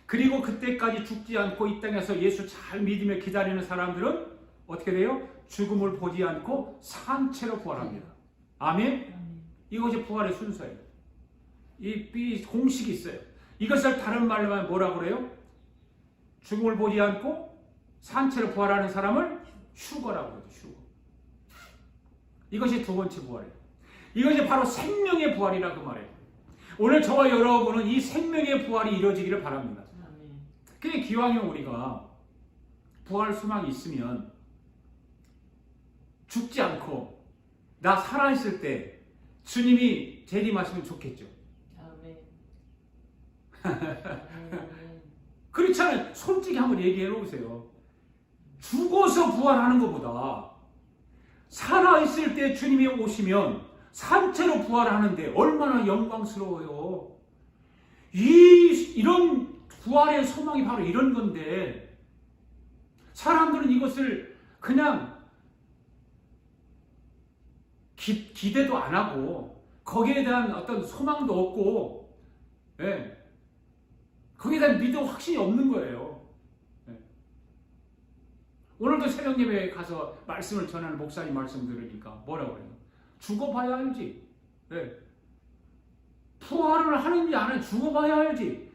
그리고 그때까지 죽지 않고 이 땅에서 예수 잘 믿으며 기다리는 사람들은 어떻게 돼요? 죽음을 보지 않고 산채로 부활합니다. 아멘? 이것이 부활의 순서예요. 이 공식이 있어요. 이것을 다른 말로 하면 뭐라고 그래요? 죽음을 보지 않고 산채로 부활하는 사람을 휴거라고 해요. 휴거. 이것이 두 번째 부활이에요. 이것이 바로 생명의 부활이라고 말해요. 오늘 저와 여러분은 이 생명의 부활이 이루어지기를 바랍니다. 그게 기왕이면 우리가 부활 소망이 있으면 죽지 않고 나 살아있을 때 주님이 재림하시면 좋겠죠. 그렇잖아요. 솔직히 한번 얘기해 놓으세요. 죽어서 부활하는 것보다 살아있을 때 주님이 오시면 산채로 부활하는데 얼마나 영광스러워요. 이런 부활의 소망이 바로 이런 건데 사람들은 이것을 그냥 기대도 안 하고 거기에 대한 어떤 소망도 없고 거기에 대한 믿음 확신이 없는 거예요. 오늘도 새벽 예배에 가서 말씀을 전하는 목사님 말씀 들으니까 뭐라고 해요? 죽어봐야 알지. 부활을 하는지 안 하는지 죽어봐야 알지.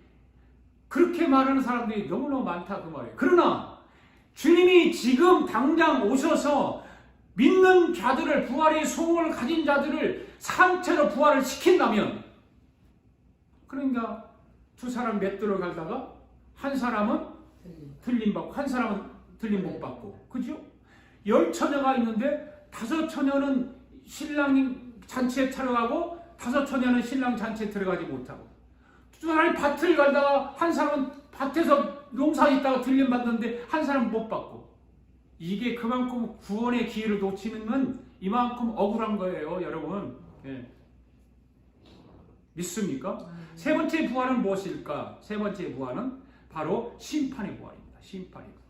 그렇게 말하는 사람들이 너무너무 많다 그 말이에요. 그러나 주님이 지금 당장 오셔서 믿는 자들을 부활의 소망을 가진 자들을 산채로 부활을 시킨다면 그러니까 두 사람 맷돌을 갈다가 한 사람은 틀림 받고 한 사람은 틀림 못 받고 그죠? 10처녀가 있는데 5처녀는 신랑 잔치에 들어가고 5처녀는 신랑 잔치에 들어가지 못하고 두 사람이 밭을 가다가 한 사람은 밭에서 농사 있다가 들림 받는데 한 사람은 못 받고 이게 그만큼 구원의 기회를 놓치는 건 이만큼 억울한 거예요 여러분. 믿습니까? 세 번째 부활은 무엇일까? 세 번째 부활은 바로 심판의 부활입니다. 심판의 부활.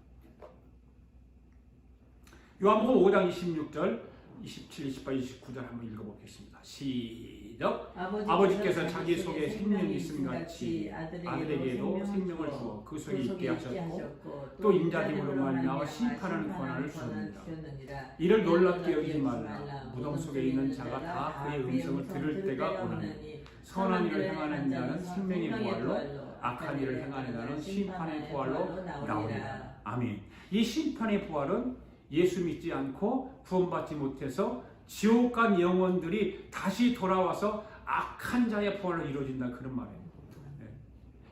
요한복음 5장 26절 27, 28, 29절 한번 읽어보겠습니다. 시작. 아버지께서 자기 속에 생명이 있음 같이 아들에게도 생명을 주어 그 속에 있게 하셨고 또 인자됨으로 말미암아 심판하는 권한을 주셨느니라. 이를 놀랍게 여기지 말라. 무덤 속에 있는 자가 다 그의 음성을 들을 때가 오나니 선한 일을 행하는 자는 생명의 부활로 악한 일을 행하는 자는 심판의 부활로 나오리라. 아멘. 이 심판의 부활은 예수 믿지 않고 구원받지 못해서 지옥 간 영혼들이 다시 돌아와서 악한 자의 부활로 이루어진다 그런 말이에요.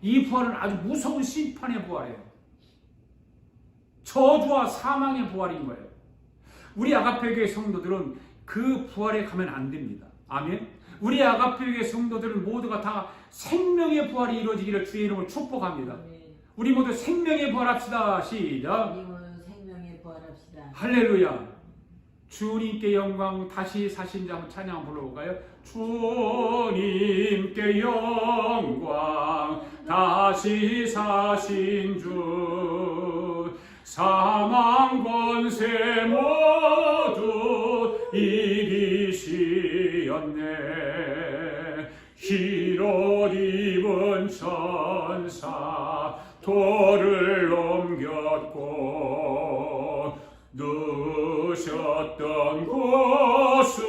이 부활은 아주 무서운 심판의 부활이에요. 저주와 사망의 부활인 거예요. 우리 아가페교회 성도들은 그 부활에 가면 안 됩니다. 아멘. 우리 아가페교회 성도들은 모두가 다 생명의 부활이 이루어지기를 주의 이름으로 축복합니다. 우리 모두 생명의 부활합시다. 시작. 할렐루야. 주님께 영광. 다시 사신 자 한번 찬양 한번 불러볼까요? 주님께 영광. 다시 사신 주 사망 권세 모두 이기시었네. 흰옷 입은 천사 돌을 넘겼고 누셨던 곳은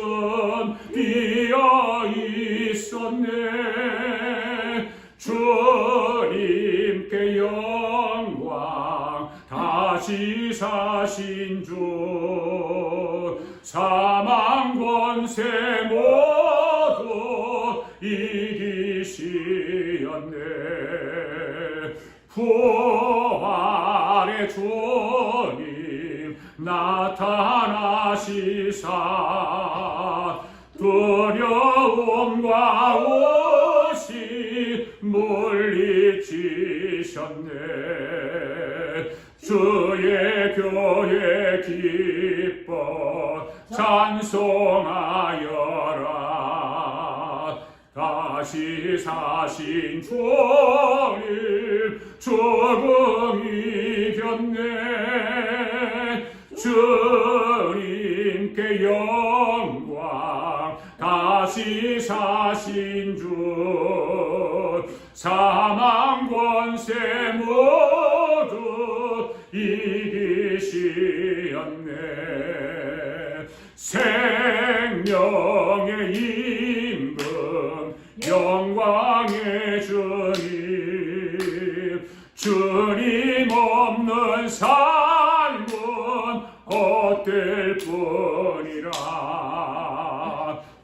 비어 있었네. 주님께 영광 다시 사신 주 사망 권세 모두 이기시었네. 부활의 주님 나타나시사 두려움과 옷이 물리치셨네. 주의 교회 기뻐 찬송하여라. 다시 사신 주님 죽음 이겼네. 주님께 영광 다시 사신 주 사망 권세 모두 이기시었네. 생명의 임금 영광의 주님 주님 없는 삶은 헛될 뿐이라.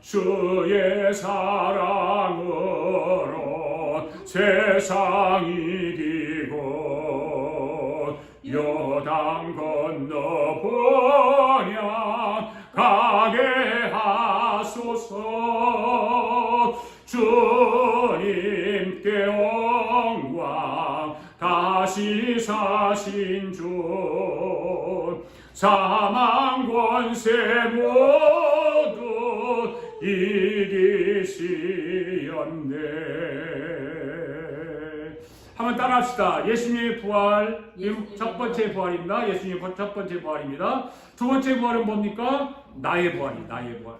주의 사랑으로 세상 이기고 요단 건너 번양 가게 하소서. 주님께 영광 다시 사신 주 사망 권세 모두 이기시었네. 한번 따라합시다. 예수님의 부활, 첫 번째 부활입니다. 예수님의 첫 번째 부활입니다. 두 번째 부활은 뭡니까? 나의 부활이, 나의 부활.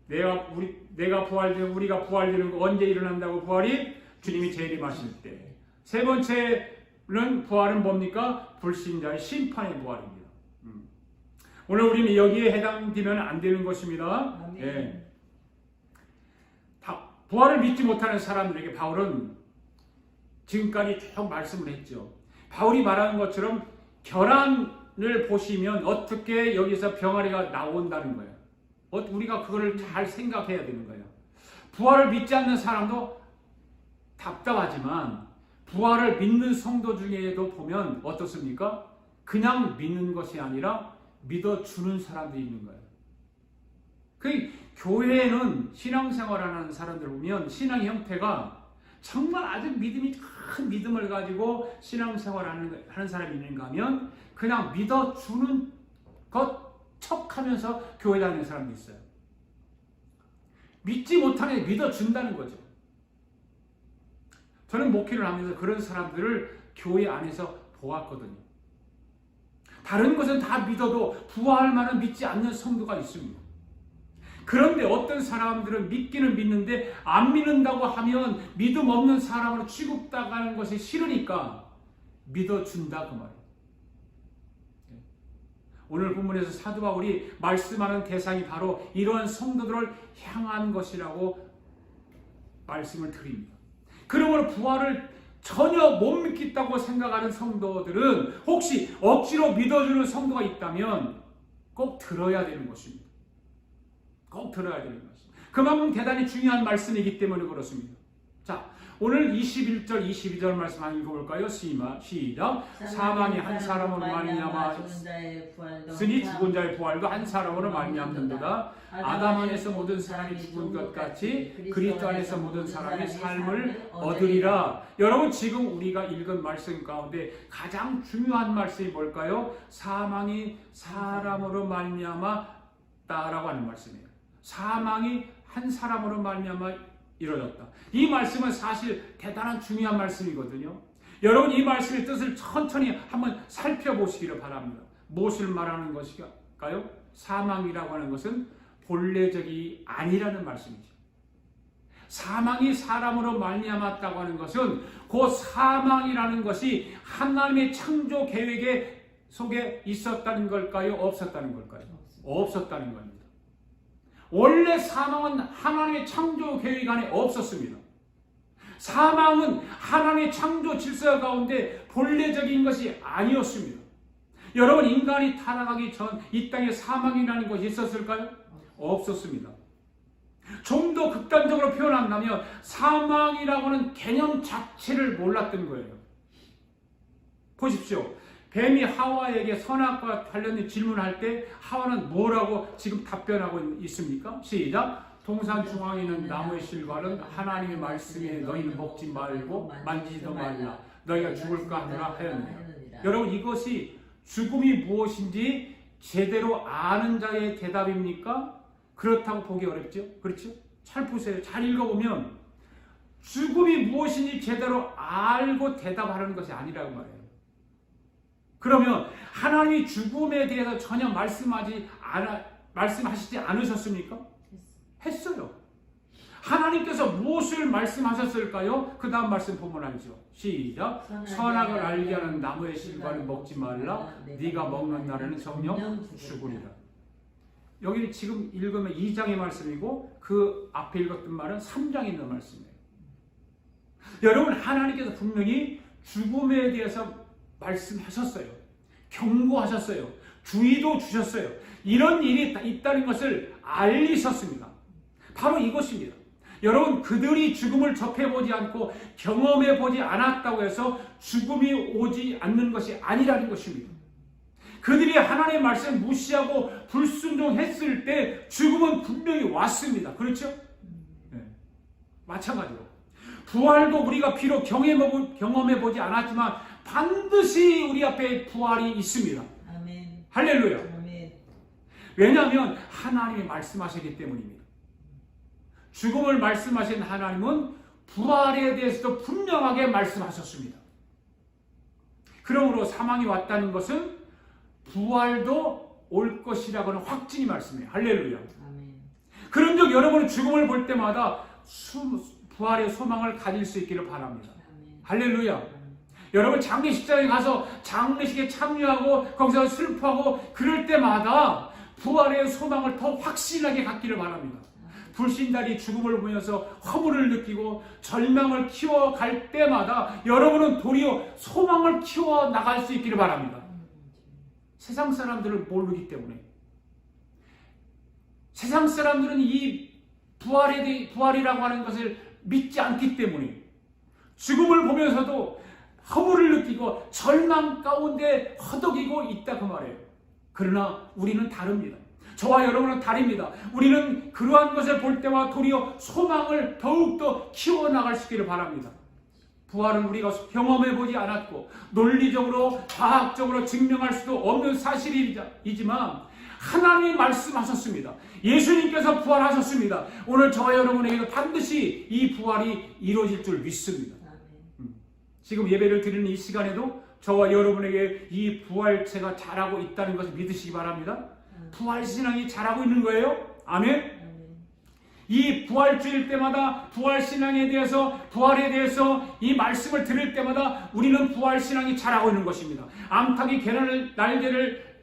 내가 부활되고 우리가 부활되는 거 언제 일어난다고 부활이? 주님이 재림하실 때. 세 번째는 부활은 뭡니까? 불신자의 심판의 부활입니다. 오늘 우리는 여기에 해당되면 안 되는 것입니다. 예. 부활을 믿지 못하는 사람들에게 바울은 지금까지 쭉 말씀을 했죠. 바울이 말하는 것처럼 결함을 보시면 어떻게 여기서 병아리가 나온다는 거예요. 우리가 그거를 잘 생각해야 되는 거예요. 부활을 믿지 않는 사람도 답답하지만 부활을 믿는 성도 중에도 보면 어떻습니까? 그냥 믿는 것이 아니라 믿어주는 사람들이 있는 거예요. 그 교회에는 신앙생활하는 사람들 보면 신앙의 형태가 정말 아주 믿음이 큰 믿음을 가지고 신앙생활하는 사람이 있는가 하면 그냥 믿어주는 것 척하면서 교회 다니는 사람도 있어요. 믿지 못하게 믿어준다는 거죠. 저는 목회를 하면서 그런 사람들을 교회 안에서 보았거든요. 다른 것은 다 믿어도 부활만은 믿지 않는 성도가 있습니다. 그런데 어떤 사람들은 믿기는 믿는데 안 믿는다고 하면 믿음 없는 사람으로 취급당하는 것이 싫으니까 믿어준다 그 말이에요. 오늘 본문에서 사도 바울이 말씀하는 대상이 바로 이러한 성도들을 향한 것이라고 말씀을 드립니다. 그러므로 부활을 전혀 못 믿겠다고 생각하는 성도들은 혹시 억지로 믿어주는 성도가 있다면 꼭 들어야 되는 것입니다. 꼭 들어야 되는 것입니다. 그만큼 대단히 중요한 말씀이기 때문에 그렇습니다. 자, 오늘 21절, 22절 말씀 한번 읽어볼까요? 시작. 사망이 한 사람으로 말미암았으니 죽은 자의 부활도 한 사람으로 말미암는도다. 아담 안에서 모든 사람이 죽은 것 같이 그리스도 안에서 모든 사람이 삶을 얻으리라. 여러분 지금 우리가 읽은 말씀 가운데 가장 중요한 말씀이 뭘까요? 사망이 사람으로 말미암았다라고 하는 말씀이에요. 사망이 한 사람으로 말미암아 이루어졌다. 이 말씀은 사실 대단한 중요한 말씀이거든요. 여러분 이 말씀의 뜻을 천천히 한번 살펴보시기를 바랍니다. 무엇을 말하는 것일까요? 사망이라고 하는 것은 본래적이 아니라는 말씀이죠. 사망이 사람으로 말미암았다고 하는 것은 그 사망이라는 것이 하나님의 창조 계획에 속에 있었다는 걸까요? 없었다는 걸까요? 없었다는 겁니다. 원래 사망은 하나님의 창조 계획 안에 없었습니다. 사망은 하나님의 창조 질서 가운데 본래적인 것이 아니었습니다. 여러분, 인간이 타락하기 전 이 땅에 사망이라는 것이 있었을까요? 없었습니다. 좀 더 극단적으로 표현한다면 사망이라고 하는 개념 자체를 몰랐던 거예요. 보십시오. 뱀이 하와에게 선악과 관련된 질문할 때 하와는 뭐라고 지금 답변하고 있습니까? 시작. 동산 중앙에 있는 나무의 실과는 하나님의 말씀에 너희는 먹지 말고 만지지도 말라. 너희가 죽을까 하느라 하였느니라. 여러분, 이것이 죽음이 무엇인지 제대로 아는 자의 대답입니까? 그렇다고 보기 어렵죠? 그렇죠? 잘 보세요. 잘 읽어보면 죽음이 무엇인지 제대로 알고 대답하는 것이 아니라고 말해요. 그러면 하나님이 죽음에 대해서 전혀 말씀하시지 않으셨습니까? 했어요. 하나님께서 무엇을 말씀하셨을까요? 그 다음 말씀 보면 알죠. 시작. 선악을 알게 하는 나무의 실과를 먹지 말라. 네가 먹는 날에는 정녕 죽으리라. 여기 지금 읽으면 2장의 말씀이고 그 앞에 읽었던 말은 3장에 있는 말씀이에요. 여러분, 하나님께서 분명히 죽음에 대해서 말씀하셨어요. 경고하셨어요. 주의도 주셨어요. 이런 일이 있다는 것을 알리셨습니다. 바로 이것입니다. 여러분, 그들이 죽음을 접해보지 않고 경험해보지 않았다고 해서 죽음이 오지 않는 것이 아니라는 것입니다. 그들이 하나님의 말씀을 무시하고 불순종했을 때 죽음은 분명히 왔습니다. 그렇죠? 네. 마찬가지로 부활도 우리가 비록 경험해보지 않았지만 반드시 우리 앞에 부활이 있습니다. 아멘. 할렐루야. 아멘. 왜냐하면 하나님이 말씀하시기 때문입니다. 죽음을 말씀하신 하나님은 부활에 대해서도 분명하게 말씀하셨습니다. 그러므로 사망이 왔다는 것은 부활도 올 것이라고는 확진이 말씀이에요. 할렐루야. 아멘. 그런즉 여러분은 죽음을 볼 때마다 부활의 소망을 가질 수 있기를 바랍니다. 아멘. 할렐루야. 여러분, 장례식장에 가서 장례식에 참여하고 거기서 슬퍼하고 그럴 때마다 부활의 소망을 더 확실하게 갖기를 바랍니다. 불신자리 죽음을 보면서 허물을 느끼고 절망을 키워갈 때마다 여러분은 도리어 소망을 키워나갈 수 있기를 바랍니다. 세상 사람들은 모르기 때문에. 세상 사람들은 이 부활이라고 하는 것을 믿지 않기 때문에 죽음을 보면서도 허물을 느끼고 절망 가운데 허덕이고 있다 그 말이에요. 그러나 우리는 다릅니다. 저와 여러분은 다릅니다. 우리는 그러한 것을 볼 때와 도리어 소망을 더욱더 키워나갈 수 있기를 바랍니다. 부활은 우리가 경험해보지 않았고 논리적으로 과학적으로 증명할 수도 없는 사실이지만 하나님이 말씀하셨습니다. 예수님께서 부활하셨습니다. 오늘 저와 여러분에게도 반드시 이 부활이 이루어질 줄 믿습니다. 지금 예배를 드리는 이 시간에도 저와 여러분에게 이 부활체가 자라고 있다는 것을 믿으시기 바랍니다. 부활신앙이 자라고 있는 거예요. 아멘. 이 부활주일 때마다 부활신앙에 대해서 부활에 대해서 이 말씀을 들을 때마다 우리는 부활신앙이 자라고 있는 것입니다. 암탉이 날개를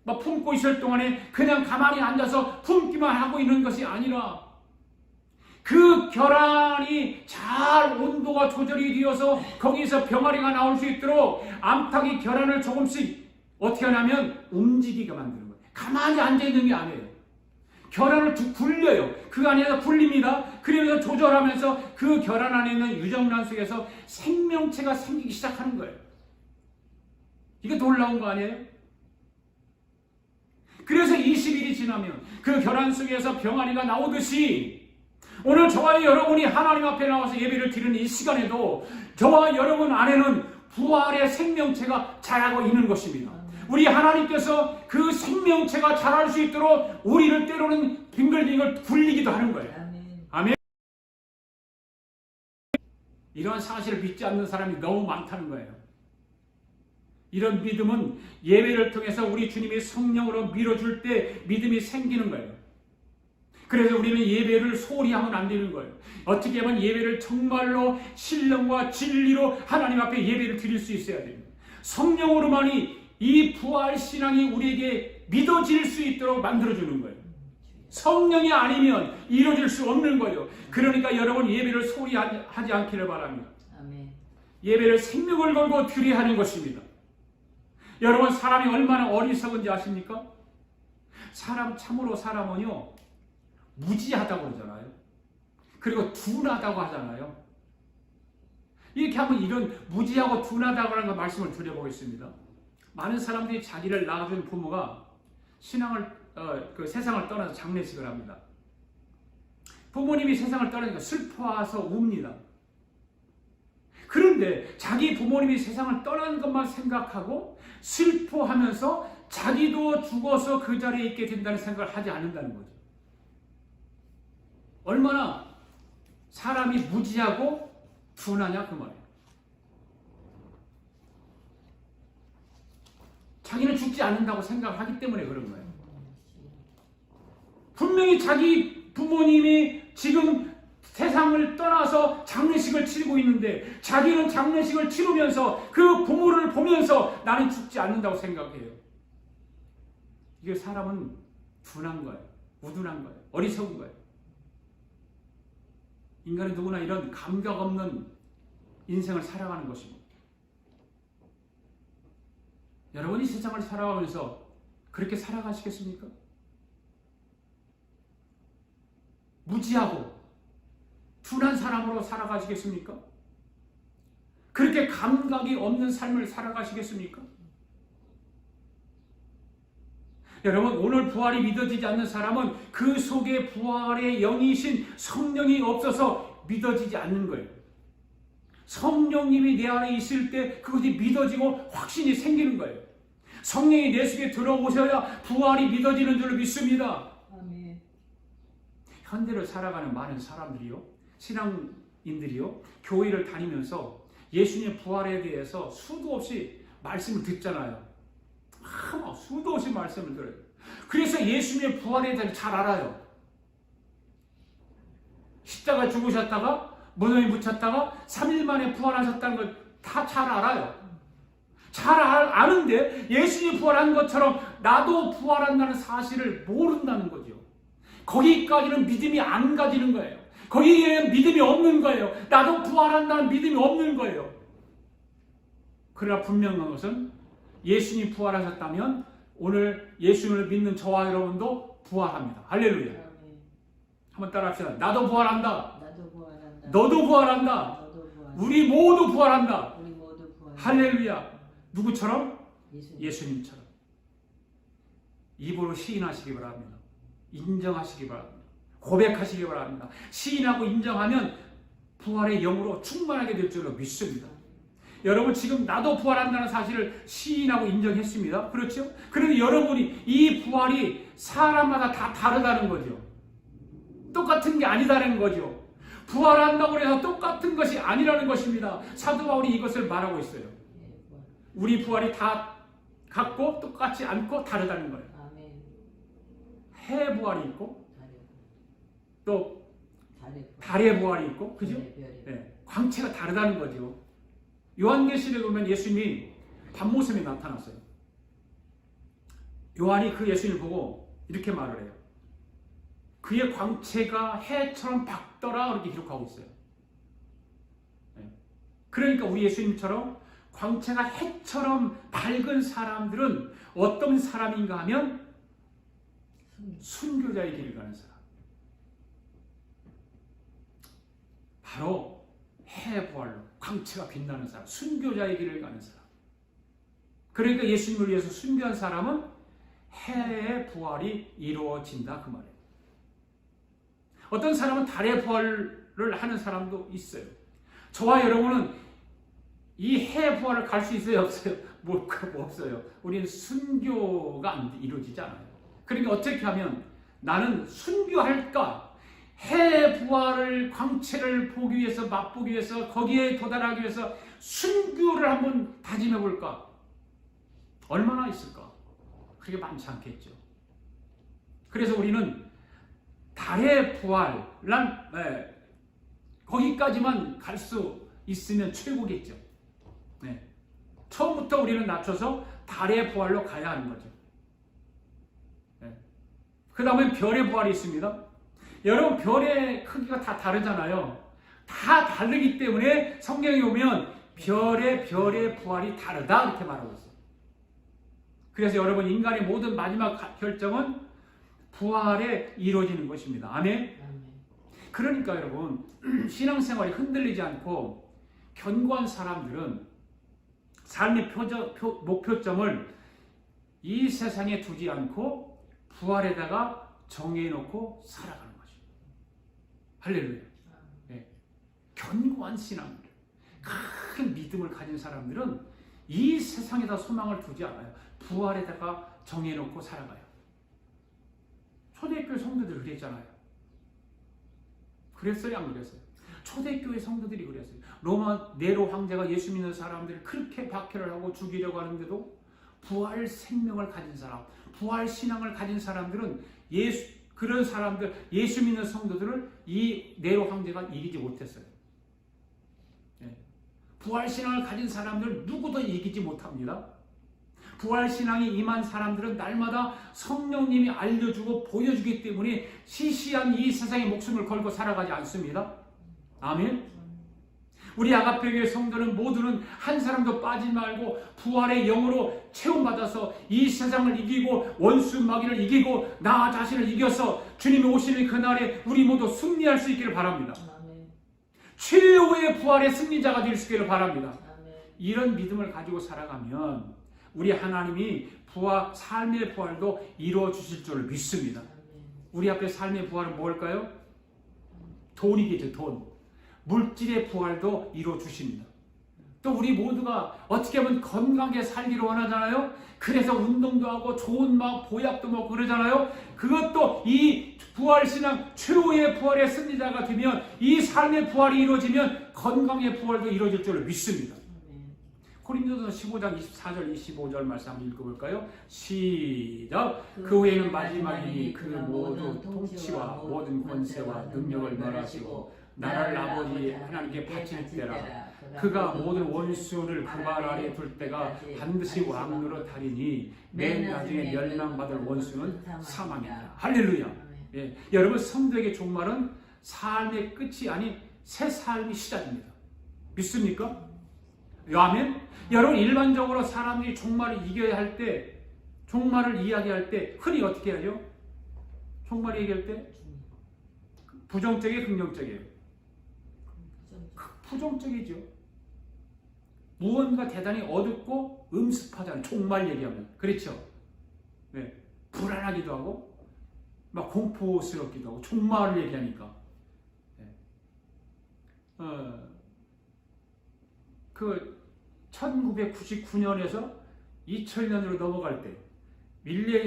품고 있을 동안에 그냥 가만히 앉아서 품기만 하고 있는 것이 아니라 그 결안이 잘 온도가 조절이 되어서 거기서 병아리가 나올 수 있도록 암탉이 결안을 조금씩 어떻게 하냐면 움직이게 만드는 거예요. 가만히 앉아있는 게 아니에요. 결안을 굴려요. 그 안에서 굴립니다. 그러면서 조절하면서 그 결안 안에 있는 유정란 속에서 생명체가 생기기 시작하는 거예요. 이게 놀라운 거 아니에요? 그래서 20일이 지나면 그 결안 속에서 병아리가 나오듯이 오늘 저와 여러분이 하나님 앞에 나와서 예배를 드리는 이 시간에도 저와 여러분 안에는 부활의 생명체가 자라고 있는 것입니다. 우리 하나님께서 그 생명체가 자랄 수 있도록 우리를 때로는 빙글빙글 굴리기도 하는 거예요. 아멘. 이러한 사실을 믿지 않는 사람이 너무 많다는 거예요. 이런 믿음은 예배를 통해서 우리 주님이 성령으로 밀어줄 때 믿음이 생기는 거예요. 그래서 우리는 예배를 소홀히 하면 안 되는 거예요. 어떻게 하면 예배를 정말로 신령과 진리로 하나님 앞에 예배를 드릴 수 있어야 됩니다. 성령으로만이 이 부활신앙이 우리에게 믿어질 수 있도록 만들어주는 거예요. 성령이 아니면 이루어질 수 없는 거예요. 그러니까 여러분 예배를 소홀히 하지 않기를 바랍니다. 아멘. 예배를 생명을 걸고 드려야 하는 것입니다. 여러분 사람이 얼마나 어리석은지 아십니까? 참으로 사람은요 무지하다고 그러잖아요. 그리고 둔하다고 하잖아요. 이렇게 하면 이런 무지하고 둔하다고 하는 말씀을 드려보겠습니다. 많은 사람들이 자기를 낳아준 부모가 세상을 떠나서 장례식을 합니다. 부모님이 세상을 떠나니까 슬퍼해서 웁니다. 그런데 자기 부모님이 세상을 떠나는 것만 생각하고 슬퍼하면서 자기도 죽어서 그 자리에 있게 된다는 생각을 하지 않는다는 거죠. 얼마나 사람이 무지하고 둔하냐 그 말이에요. 자기는 죽지 않는다고 생각하기 때문에 그런 거예요. 분명히 자기 부모님이 지금 세상을 떠나서 장례식을 치르고 있는데 자기는 장례식을 치르면서 그 부모를 보면서 나는 죽지 않는다고 생각해요. 이게 사람은 둔한 거예요. 우둔한 거예요. 어리석은 거예요. 인간은 누구나 이런 감각 없는 인생을 살아가는 것입니다. 여러분이 세상을 살아가면서 그렇게 살아가시겠습니까? 무지하고 둔한 사람으로 살아가시겠습니까? 그렇게 감각이 없는 삶을 살아가시겠습니까? 여러분 오늘 부활이 믿어지지 않는 사람은 그 속에 부활의 영이신 성령이 없어서 믿어지지 않는 거예요. 성령님이 내 안에 있을 때 그것이 믿어지고 확신이 생기는 거예요. 성령이 내 속에 들어오셔야 부활이 믿어지는 줄 믿습니다. 아멘. 현대를 살아가는 많은 사람들이요, 신앙인들이요, 교회를 다니면서 예수님의 부활에 대해서 수도 없이 말씀을 듣잖아요. 수도 없이 말씀을 들어요. 그래서 예수님의 부활에 대해서 잘 알아요. 십자가에 죽으셨다가 무덤에 묻혔다가 3일 만에 부활하셨다는 걸 다 잘 알아요. 잘 아는데 예수님이 부활한 것처럼 나도 부활한다는 사실을 모른다는 거죠. 거기까지는 믿음이 안 가지는 거예요. 거기에는 믿음이 없는 거예요. 나도 부활한다는 믿음이 없는 거예요. 그러나 분명한 것은 예수님이 부활하셨다면 오늘 예수님을 믿는 저와 여러분도 부활합니다. 할렐루야. 아멘. 한번 따라합시다. 나도 부활한다. 나도 부활한다. 너도 부활한다. 너도 부활한다. 우리 모두 부활한다. 우리 모두 부활한다. 할렐루야. 누구처럼? 예수님. 예수님처럼. 입으로 시인하시기 바랍니다. 인정하시기 바랍니다. 고백하시기 바랍니다. 시인하고 인정하면 부활의 영으로 충만하게 될 줄로 믿습니다. 여러분 지금 나도 부활한다는 사실을 시인하고 인정했습니다. 그렇죠? 그런데 여러분이 이 부활이 사람마다 다 다르다는 거죠. 똑같은 게 아니다는 거죠. 부활한다고 해서 똑같은 것이 아니라는 것입니다. 사도 바울이 이것을 말하고 있어요. 우리 부활이 다 같고 똑같지 않고 다르다는 거예요. 아멘. 해 부활이 있고 또 달의 달의 부활이 있고, 그죠? 별의. 네, 광채가 다르다는 거죠. 요한계시록에 보면 예수님이 밤모습에 나타났어요. 요한이 그 예수님을 보고 이렇게 말을 해요. 그의 광채가 해처럼 밝더라, 이렇게 기록하고 있어요. 네. 그러니까 우리 예수님처럼 광채가 해처럼 밝은 사람들은 어떤 사람인가 하면 순교자의 길을 가는 사람. 바로 해 부활로 광채가 빛나는 사람, 순교자의 길을 가는 사람. 그러니까 예수님을 위해서 순교한 사람은 해의 부활이 이루어진다 그 말이에요. 어떤 사람은 달의 부활을 하는 사람도 있어요. 저와 여러분은 이 해 부활을 갈 수 있어요, 없어요? 뭐 없어요. 우리는 순교가 이루어지지 않아요. 그러니까 어떻게 하면 나는 순교할까? 해 부활을 광채를 보기 위해서 맛보기 위해서 거기에 도달하기 위해서 순교를 한번 다짐해 볼까? 얼마나 있을까? 그렇게 많지 않겠죠. 그래서 우리는 달의 부활란 거기까지만 갈 수 있으면 최고겠죠. 네. 처음부터 우리는 낮춰서 달의 부활로 가야 하는 거죠. 네. 그 다음에 별의 부활이 있습니다. 여러분 별의 크기가 다 다르잖아요. 다 다르기 때문에 성경에 보면 별의 부활이 다르다 이렇게 말하고 있어요. 그래서 여러분 인간의 모든 마지막 결정은 부활에 이루어지는 것입니다. 아멘. 그러니까 여러분 신앙생활이 흔들리지 않고 견고한 사람들은 삶의 목표점을 이 세상에 두지 않고 부활에다가 정해놓고 살아가는 거죠. 할렐루야. 네. 견고한 신앙들, 큰 믿음을 가진 사람들은 이 세상에다 소망을 두지 않아요. 부활에다가 정해놓고 살아가요. 초대교회 성도들 그랬잖아요. 그랬어요, 안 그랬어요? 초대교회 성도들이 그랬어요. 로마 네로 황제가 예수 믿는 사람들을 그렇게 박해를 하고 죽이려고 하는데도 부활 생명을 가진 사람, 부활 신앙을 가진 사람들은 그런 사람들, 예수 믿는 성도들을 이 네로 황제가 이기지 못했어요. 네. 부활 신앙을 가진 사람들은 누구도 이기지 못합니다. 부활 신앙이 임한 사람들은 날마다 성령님이 알려주고 보여주기 때문에 시시한 이 세상의 목숨을 걸고 살아가지 않습니다. 아멘. 우리 아가페교회 성도는 모두는 한 사람도 빠지지 말고 부활의 영으로 체험받아서 이 세상을 이기고 원수 마귀를 이기고 나 자신을 이겨서 주님이 오시는 그날에 우리 모두 승리할 수 있기를 바랍니다. 아멘. 최후의 부활의 승리자가 될 수 있기를 바랍니다. 아멘. 이런 믿음을 가지고 살아가면 우리 하나님이 삶의 부활도 이루어 주실 줄 믿습니다. 우리 앞에 삶의 부활은 뭘까요? 돈이겠죠, 돈. 물질의 부활도 이루어 주십니다. 또 우리 모두가 어떻게 보면 건강하게 살기를 원하잖아요. 그래서 운동도 하고 좋은 보약도 먹고 그러잖아요. 그것도 이 부활신앙 최후의 부활의 승리자가 되면 이 삶의 부활이 이루어지면 건강의 부활도 이루어질 줄 믿습니다. 고린도서 15장 24절 25절 말씀 한번 읽어볼까요? 시작. 그 후에는 마지막이니 그 모든 통치와 모든 권세와 능력을 멸하시고 나라를 아버지 하나님께 바칠 때라. 그가 모든 원수를 그 발 아래에 둘 때가 반드시 왕노릇 하리니 맨 나중에 멸망받을 원수는 사망이다. 할렐루야. 예. 여러분 성도에게 종말은 삶의 끝이 아닌 새 삶의 시작입니다. 믿습니까? 아멘. 여러분 일반적으로 사람들이 종말을 이겨야 할 때, 종말을 이야기할 때 흔히 어떻게 하죠? 종말 얘기할 때 부정적이에요, 긍정적이에요? 부정적이죠. 무언가 대단히 어둡고 음습하잖아요. 종말 얘기하면. 그렇죠? 네. 불안하기도 하고 막 공포스럽기도 하고 종말을 얘기하니까. 네. 1999년에서 2000년으로 넘어갈 때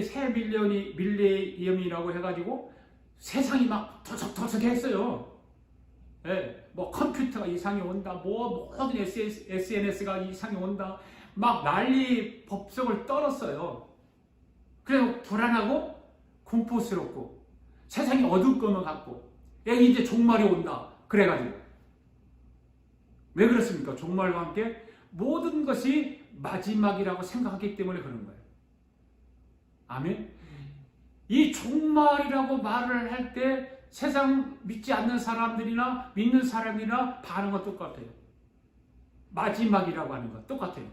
새 밀레니엄이라고 해가지고 세상이 막 터석터석했어요. 네, 뭐 컴퓨터가 이상이 온다, 모든 SNS가 이상이 온다, 막 난리 법석을 떨었어요. 그래서 불안하고 공포스럽고 세상이 어두울 것만 같고 이제 종말이 온다 그래가지고. 왜 그렇습니까? 종말과 함께 모든 것이 마지막이라고 생각하기 때문에 그런 거예요. 아멘. 이 종말이라고 말을 할 때 세상 믿지 않는 사람들이나 믿는 사람이나 반응은 똑같아요. 마지막이라고 하는 것 똑같아요.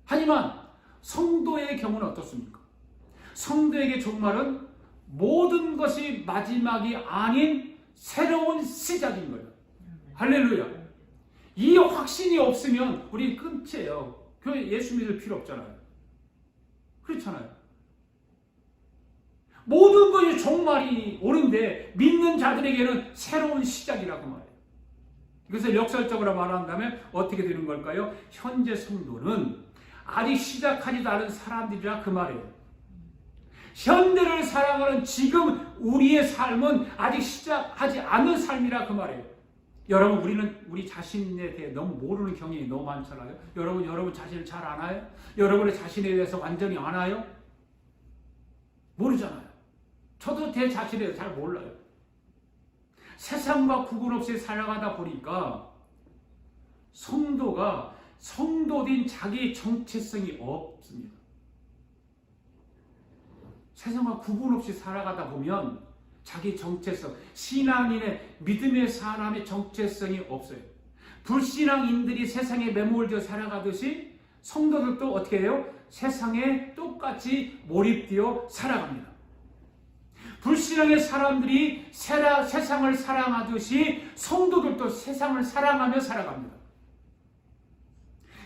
하지만 성도의 경우는 어떻습니까? 성도에게 종말은 모든 것이 마지막이 아닌 새로운 시작인 거예요. 할렐루야. 이 확신이 없으면 우리 끝이에요. 교회 예수 믿을 필요 없잖아요. 그렇잖아요. 모든 것이 종말이 오는데 믿는 자들에게는 새로운 시작이라고 말해요. 그래서 역설적으로 말한다면 어떻게 되는 걸까요? 현재 성도는 아직 시작하지도 않은 사람들이라 그 말이에요. 현대를 살아가는 지금 우리의 삶은 아직 시작하지 않은 삶이라 그 말이에요. 여러분, 우리는 우리 자신에 대해 너무 모르는 경향이 너무 많잖아요. 여러분 자신을 잘 아나요? 여러분의 자신에 대해서 완전히 아나요? 모르잖아요. 저도 제 자신에 대해서 잘 몰라요. 세상과 구분 없이 살아가다 보니까 성도인 자기 정체성이 없습니다. 세상과 구분 없이 살아가다 보면 자기 정체성, 신앙인의 믿음의 사람의 정체성이 없어요. 불신앙인들이 세상에 매몰되어 살아가듯이 성도들도 어떻게 해요? 세상에 똑같이 몰입되어 살아갑니다. 불신앙의 사람들이 세상을 사랑하듯이 성도들도 세상을 사랑하며 살아갑니다.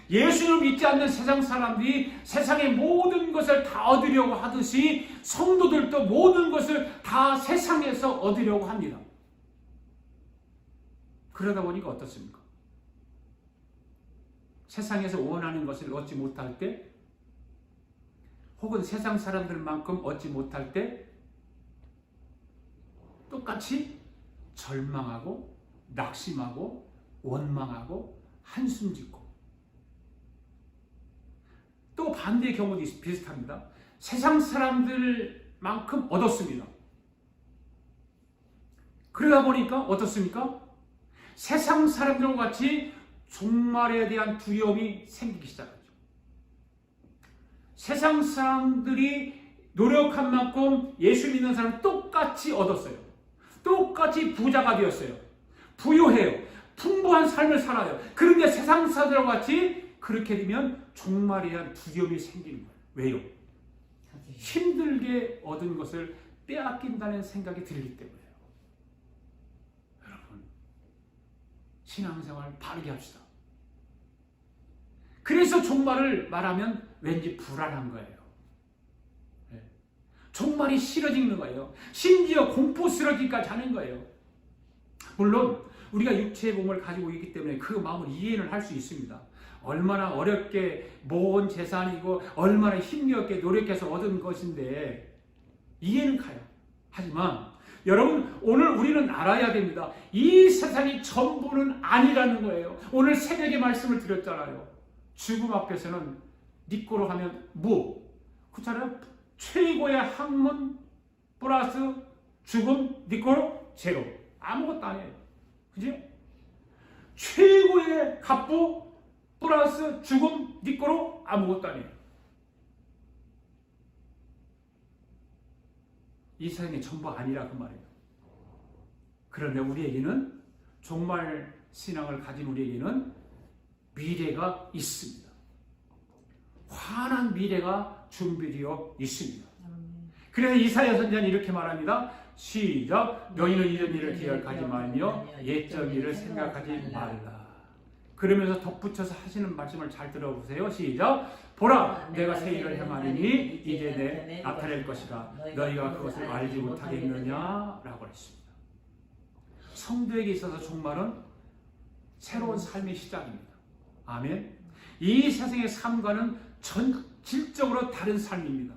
예수를 믿지 않는 세상 사람들이 세상의 모든 것을 다 얻으려고 하듯이 성도들도 모든 것을 다 세상에서 얻으려고 합니다. 그러다 보니까 어떻습니까? 세상에서 원하는 것을 얻지 못할 때, 혹은 세상 사람들만큼 얻지 못할 때 똑같이 절망하고 낙심하고 원망하고 한숨 짓고, 또 반대의 경우도 비슷합니다. 세상 사람들만큼 얻었습니다. 그러다 보니까 어떻습니까? 세상 사람들과 같이 종말에 대한 두려움이 생기기 시작하죠. 세상 사람들이 노력한 만큼 예수 믿는 사람은 똑같이 얻었어요. 똑같이 부자가 되었어요. 부유해요. 풍부한 삶을 살아요. 그런데 세상 사람들과 같이 그렇게 되면 종말에 대한 두려움이 생기는 거예요. 왜요? 힘들게 얻은 것을 빼앗긴다는 생각이 들기 때문에요. 여러분, 신앙생활 바르게 합시다. 그래서 종말을 말하면 왠지 불안한 거예요. 종말이 싫어지는 거예요. 심지어 공포스러지기까지 하는 거예요. 물론 우리가 육체의 몸을 가지고 있기 때문에 그 마음을 이해는 할 수 있습니다. 얼마나 어렵게 모은 재산이고 얼마나 힘겹게 노력해서 얻은 것인데 이해는 가요. 하지만 여러분, 오늘 우리는 알아야 됩니다. 이 세상이 전부는 아니라는 거예요. 오늘 새벽에 말씀을 드렸잖아요. 죽음 앞에서는 니꼬로 하면 무, 그렇잖아요. 최고의 학문 플러스 죽음 니꼬로 제로, 아무것도 아니에요. 그죠? 최고의 갑부 플러스 죽음 니꼬로 아무것도 아니에요. 이 세상의 전부 아니라 그 말이에요. 그런데 우리에게는, 종말 신앙을 가진 우리에게는 미래가 있습니다. 환한 미래가 준비되어 있습니다. 그래서 이사야 선지자는 이렇게 말합니다. 시작. 너희는 이전 일을 기억하지 말며 옛적 일을 생각하지 말라. 그러면서 덧붙여서 하시는 말씀을 잘 들어보세요. 시작. 보라, 내가 새 일을 행하리니 이제 내 나타낼 것이라. 너희가 그것을 알지 못하겠느냐라고 했습니다. 성도에게 있어서 종말은 새로운 삶의 시작입니다. 아멘. 이 세상의 삶과는 질적으로 다른 삶입니다.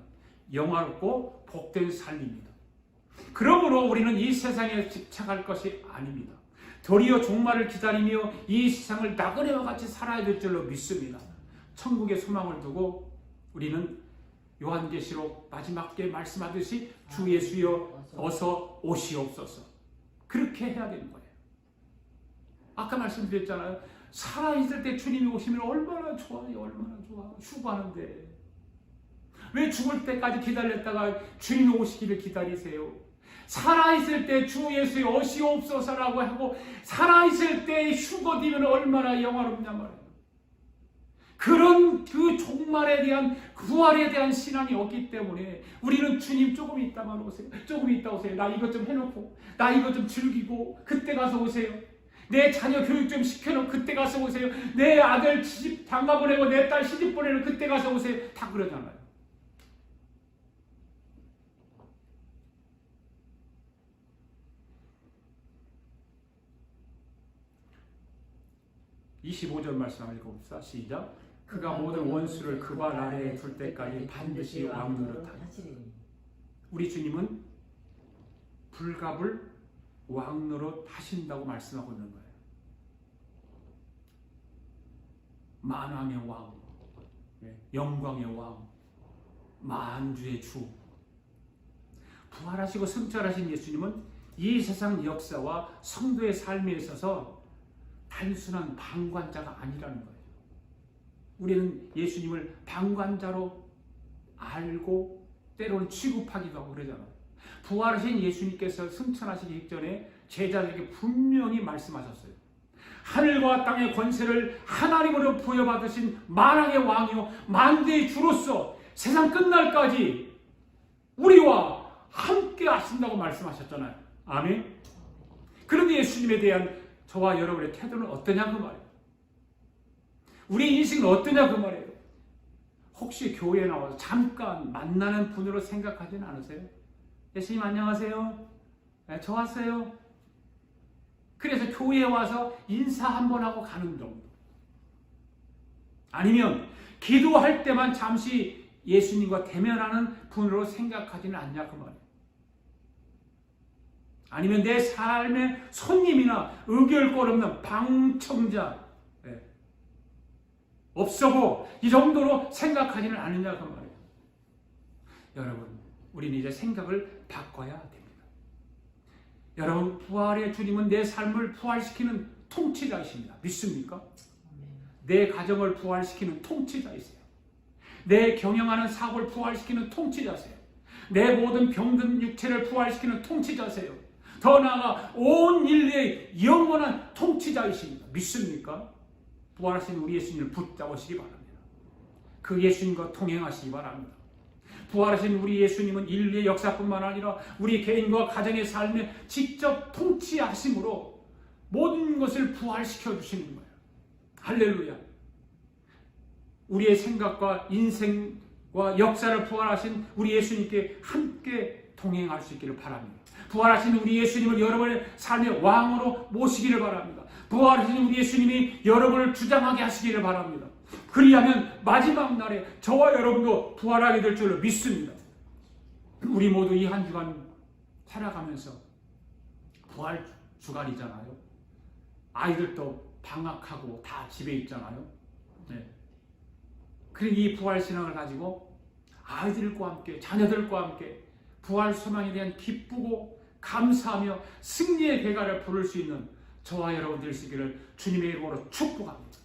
영화롭고 복된 삶입니다. 그러므로 우리는 이 세상에 집착할 것이 아닙니다. 도리어 종말을 기다리며 이 세상을 나그네와 같이 살아야 될 줄로 믿습니다. 천국의 소망을 두고 우리는 요한계시록 마지막에 말씀하듯이 주 예수여 어서 오시옵소서, 그렇게 해야 되는 거예요. 아까 말씀드렸잖아요. 살아있을 때 주님이 오시면 얼마나 좋아요. 얼마나 좋아. 휴가하는데 왜 죽을 때까지 기다렸다가 주님이 오시기를 기다리세요? 살아있을 때 주 예수의 오시옵소서라고 하고 살아있을 때 휴거되면 얼마나 영화롭냐 말이에요. 그런 그 종말에 대한, 부활에 대한 신앙이 없기 때문에 우리는 주님 조금 있다만 오세요. 조금 있다 오세요. 나 이것 좀 해놓고, 나 이것 좀 즐기고 그때 가서 오세요. 내 자녀 교육 좀 시켜놓고 그때 가서 오세요. 내 아들 시집 장가 보내고 내 딸 시집 보내는 그때 가서 오세요. 다 그러잖아요. (25절) 말씀 한번 읽어봅시다. 시작. 그가 모든 원수를 그발 아래에 둘 때까지 반드시 왕노릇하리니. 우리 주님은 불갑을 왕노로 하신다고 말씀하고 있는 거예요. 만왕의 왕, 영광의 왕, 만주의 주. 부활하시고 승천하신 예수님은 이 세상 역사와 성도의 삶에 있어서 단순한 방관자가 아니라는 거예요. 우리는 예수님을 방관자로 알고 때로는 취급하기도 하고 그러잖아요. 부활하신 예수님께서 승천하시기 직전에 제자들에게 분명히 말씀하셨어요. 하늘과 땅의 권세를 하나님으로 부여받으신 만왕의 왕이요 만대의 주로서 세상 끝날까지 우리와 함께 하신다고 말씀하셨잖아요. 아멘. 그런데 예수님에 대한 저와 여러분의 태도는 어떠냐 그 말이에요. 우리 인식은 어떠냐 그 말이에요. 혹시 교회에 나와서 잠깐 만나는 분으로 생각하지는 않으세요? 예수님 안녕하세요. 네, 저 왔어요. 그래서 교회에 와서 인사 한번 하고 가는 정도. 아니면 기도할 때만 잠시 예수님과 대면하는 분으로 생각하지는 않냐 그 말이에요. 아니면 내 삶의 손님이나 의결권 없는 방청자 없어고 이 정도로 생각하지는 않느냐 그 말이에요. 여러분, 우리는 이제 생각을 바꿔야 됩니다. 여러분, 부활의 주님은 내 삶을 부활시키는 통치자이십니다. 믿습니까? 내 가정을 부활시키는 통치자이세요. 내 경영하는 사업을 부활시키는 통치자세요. 내 모든 병든 육체를 부활시키는 통치자세요. 더 나아가 온 인류의 영원한 통치자이십니다. 믿습니까? 부활하신 우리 예수님을 붙잡으시기 바랍니다. 그 예수님과 동행하시기 바랍니다. 부활하신 우리 예수님은 인류의 역사뿐만 아니라 우리 개인과 가정의 삶에 직접 통치하심으로 모든 것을 부활시켜 주시는 거예요. 할렐루야. 우리의 생각과 인생과 역사를 부활하신 우리 예수님께 함께 동행할 수 있기를 바랍니다. 부활하신 우리 예수님을 여러분의 삶의 왕으로 모시기를 바랍니다. 부활하신 우리 예수님이 여러분을 주장하게 하시기를 바랍니다. 그리하면 마지막 날에 저와 여러분도 부활하게 될 줄로 믿습니다. 우리 모두 이 한 주간 살아가면서 부활 주간이잖아요. 아이들도 방학하고 다 집에 있잖아요. 네. 그리고 이 부활 신앙을 가지고 아이들과 함께 자녀들과 함께 부활 소망에 대한 기쁘고 감사하며 승리의 대가를 부를 수 있는 저와 여러분 될 수 있기를 주님의 이름으로 축복합니다.